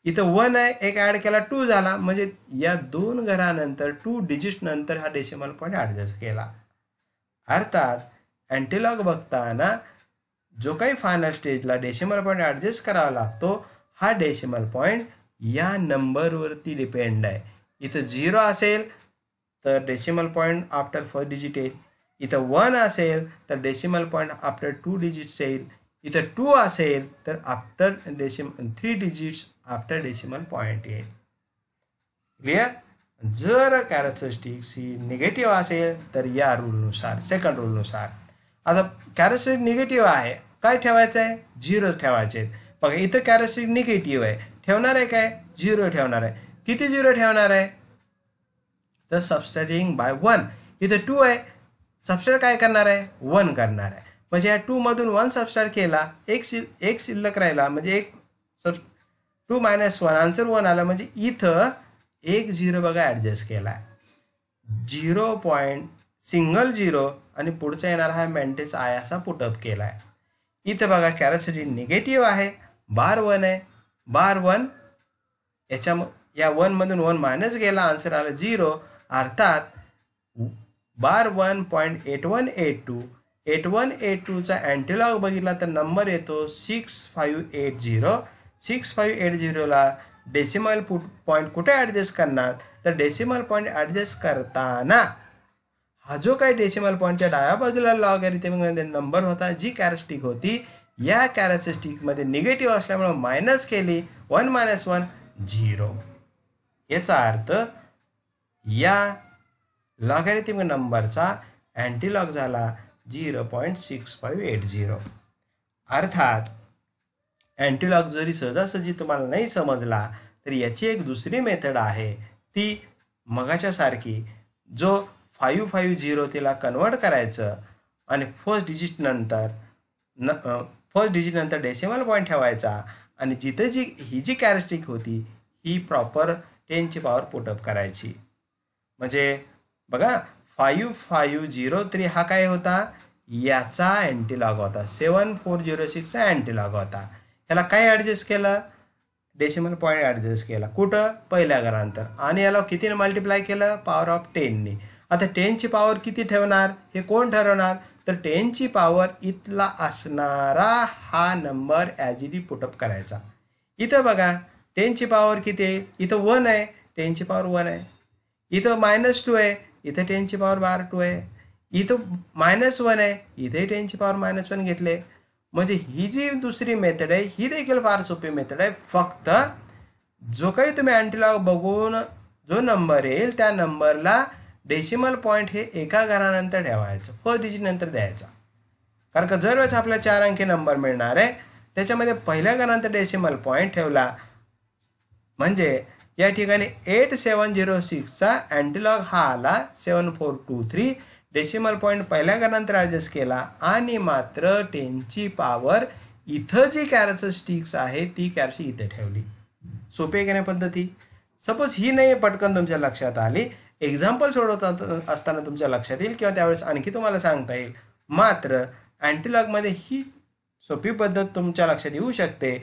इथं 1 आहे, एक ॲड केला 2 झाला. म्हणजे या 2 घरानंतर 2 डिजिट नंतर हा डेसिमल पॉईंट ॲडजस्ट केला. अर्थात अँटीलॉग बघताना जो काही फायनल स्टेजला डेसिमल पॉईंट ॲडजस्ट करावा लागतो, हा डेसिमल पॉईंट या नंबरवरती डिपेंड आहे. इथं 0 असेल तर decimal point after first digit येईल. इथं 1 असेल तर डेसिमल पॉईंट आफ्टर 2 डिजिट्स येईल. इथं 2 असेल तर after 3 digits after decimal point येईल. क्लिअर? जर कॅरेक्टरिस्टिक्स ही निगेटिव्ह असेल तर या रूलनुसार, सेकंड रूलनुसार, आता कॅरेक्टरिस्टिक निगेटिव्ह आहे, काय ठेवायचं आहे, 0 ठेवायचे. बघा इथं कॅरेक्टरिस्टिक निगेटिव्ह आहे, ठेवणार आहे काय, 0 ठेवणार आहे. किती 0 ठेवणार आहे तर सबस्ट्रॅक्टिंग बाय 1. इथं 2 आहे, सबस्ट्रॅक्ट काय करणार आहे, 1 करणार आहे. म्हणजे या 2 मधून 1 सबस्ट्रॅक्ट केला, एक शिल्लक राहिला, म्हणजे 2 - 1 आन्सर 1 आला. म्हणजे इथं एक 0 बघा ॲडजस्ट केला आहे, 0 पॉईंट सिंगल 0 आणि पुढचा येणार हा मेंटेस आय असा पुटअप केला आहे. इथं बघा कॅरेक्टरिस्टिक निगेटिव्ह आहे, बार 1 आहे, बार 1 या 1 मधून 1 मायनस गेला, आन्सर आला 0. अर्थात बार 1.8182, 8182चा अँटीलॉग बघितला तर नंबर येतो 6580. 6580ला डेसिमल पॉईंट कुठे ॲडजस्ट करणार तर डेसिमल पॉईंट ॲडजस्ट करताना हा जो काही डेसिमल पॉईंटच्या डाव्या बाजूला लॉगॅरिथमिकमध्ये नंबर होता, जी कॅरेक्टरिस्टिक होती, या कॅरेक्टरिस्टिकमध्ये निगेटिव्ह असल्यामुळे मायनस केली, 1 - 1 0. याचा अर्थ या लॉगॅरिथमिक नंबरचा अँटीलॉग झाला 0.6580. अर्थात अँटीलॉग जरी सहजासहजी तुम्हाला नाही समजला तर याची एक दुसरी मेथड आहे, ती मगाच्या सारखी, जो 550 तिला कन्वर्ट करायचं आणि फर्स्ट डिजिट नंतर डेसिमल पॉईंट ठेवायचा आणि जिथे ही जी कॅरेक्टरिस्टिक होती ही प्रॉपर 10ची पॉवर पुटअप करायची. म्हणजे बघा 5503 हा काय होता, याचा अँटीलॉग होता, 7406चा अँटीलॉग होता. याला काय ॲडजस्ट केलं, डेसिमल पॉईंट ॲडजस्ट केला, कुठं, पहिल्या घरानंतर, आणि याला कितीने मल्टिप्लाय केलं, पॉवर ऑफ 10नी. आता 10ची पॉवर किती ठेवणार हे कोण ठरवणार, तर 10ची पॉवर इथला असणारा हा number as it is put up करायचा. इथं बघा 10ची पॉवर किती आहे, इथं 1 आहे, 10ची पॉवर 1 आहे. इथं -2 आहे, इथं 10ची पॉवर 2 आहे. इथं -1 आहे, इथे 10ची पॉवर -1 घेतले. म्हणजे ही जी दुसरी मेथड आहे ही देखील फार सोपी मेथड आहे. फक्त जो काही तुम्ही अँटीलॉग बघून जो नंबर येईल त्या नंबरला डेसिमल पॉईंट हे एका घरानंतर ठेवायचं, फर्स्ट डिजिट नंतर द्यायचा. कारण का जर वेळेस आपल्याला 4 अंकी नंबर मिळणार आहे त्याच्यामध्ये पहिल्या घरानंतर डेसिमल पॉईंट ठेवला म्हणजे या ठिकाणी 8706चा अँटीलॉग हा आला 7423. डेसिमल पॉईंट पहिल्या घरानंतर ॲडजस्ट केला आणि मात्र 10ची पॉवर इथं जी कॅरेक्टरिस्टिक्स आहे ती कॅरेक्टरिस्टिक इथे ठेवली. सोपी आहे की नाही पद्धती. सपोज ही नाही पटकन तुमच्या लक्षात आली, एक्झाम्पल सोडवत असताना तुमच्या लक्षात येईल किंवा त्यावेळेस आणखी तुम्हाला सांगता येईल. मात्र अँटीलॉगमध्ये ही सोपी पद्धत तुमच्या लक्षात येऊ शकते.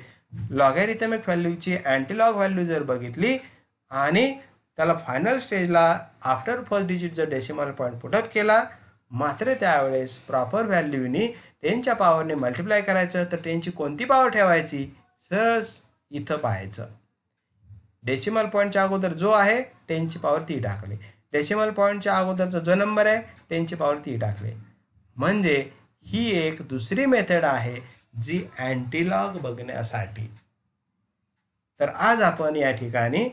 लॉगॅरिथमिक व्हॅल्यूची अँटीलॉग व्हॅल्यू जर बघितली आणि त्याला फायनल स्टेजला आफ्टर फर्स्ट डिजिट जर डेसिमल पॉईंट पुटअप केला, मात्र त्यावेळेस प्रॉपर व्हॅल्यूनी 10च्या पॉवरने मल्टिप्लाय करायचं. तर 10ची कोणती पॉवर ठेवायची, सर इथं पाहायचं. डेसिमल पॉईंटच्या अगोदर जो आहे 10ची पॉवर ती टाकली, डेसिमल पॉईंटच्या अगोदरचा जो नंबर आहे 10ची पॉवर ती टाकली. म्हणजे ही एक दुसरी मेथड आहे जी अँटीलॉग बघण्यासाठी. तर आज आपण या ठिकाणी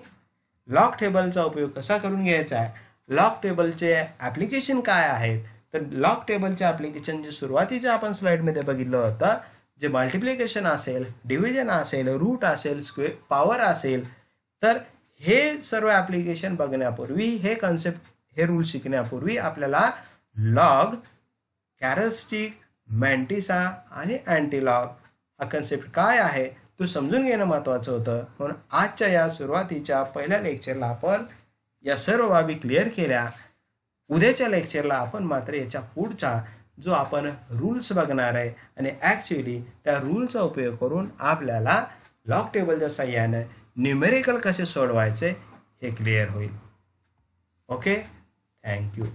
लॉग टेबलचा उपयोग कसा करून घ्यायचा आहे, लॉग टेबलचे ॲप्लिकेशन काय आहेत, तर लॉग टेबलचे ॲप्लिकेशन जे सुरुवातीच्या आपण स्लाईडमध्ये बघितलं होतं, जे मल्टिप्लिकेशन असेल, डिव्हिजन असेल, रूट असेल, स्क्वेअर पॉवर असेल, तर हे सर्व ॲप्लिकेशन बघण्यापूर्वी, हे कन्सेप्ट, हे रूल शिकण्यापूर्वी आपल्याला लॉग, कॅरेक्टरिस्टिक, मॅन्टिसा आणि अँटीलॉग हा कन्सेप्ट काय आहे तो समजून घेणं महत्त्वाचं होतं. म्हणून आजच्या या सुरुवातीच्या पहिल्या लेक्चरला आपण या सर्व बाबी क्लिअर केल्या. उद्याच्या लेक्चरला आपण मात्र याच्या पुढचा जो आपण रूल्स बघणार आहे आणि ॲक्च्युली त्या रूलचा उपयोग करून आपल्याला लॉग टेबलच्या साहाय्याने न्यूमेरिकल कसे सोडवायचे हे क्लिअर होईल. Okay, thank you.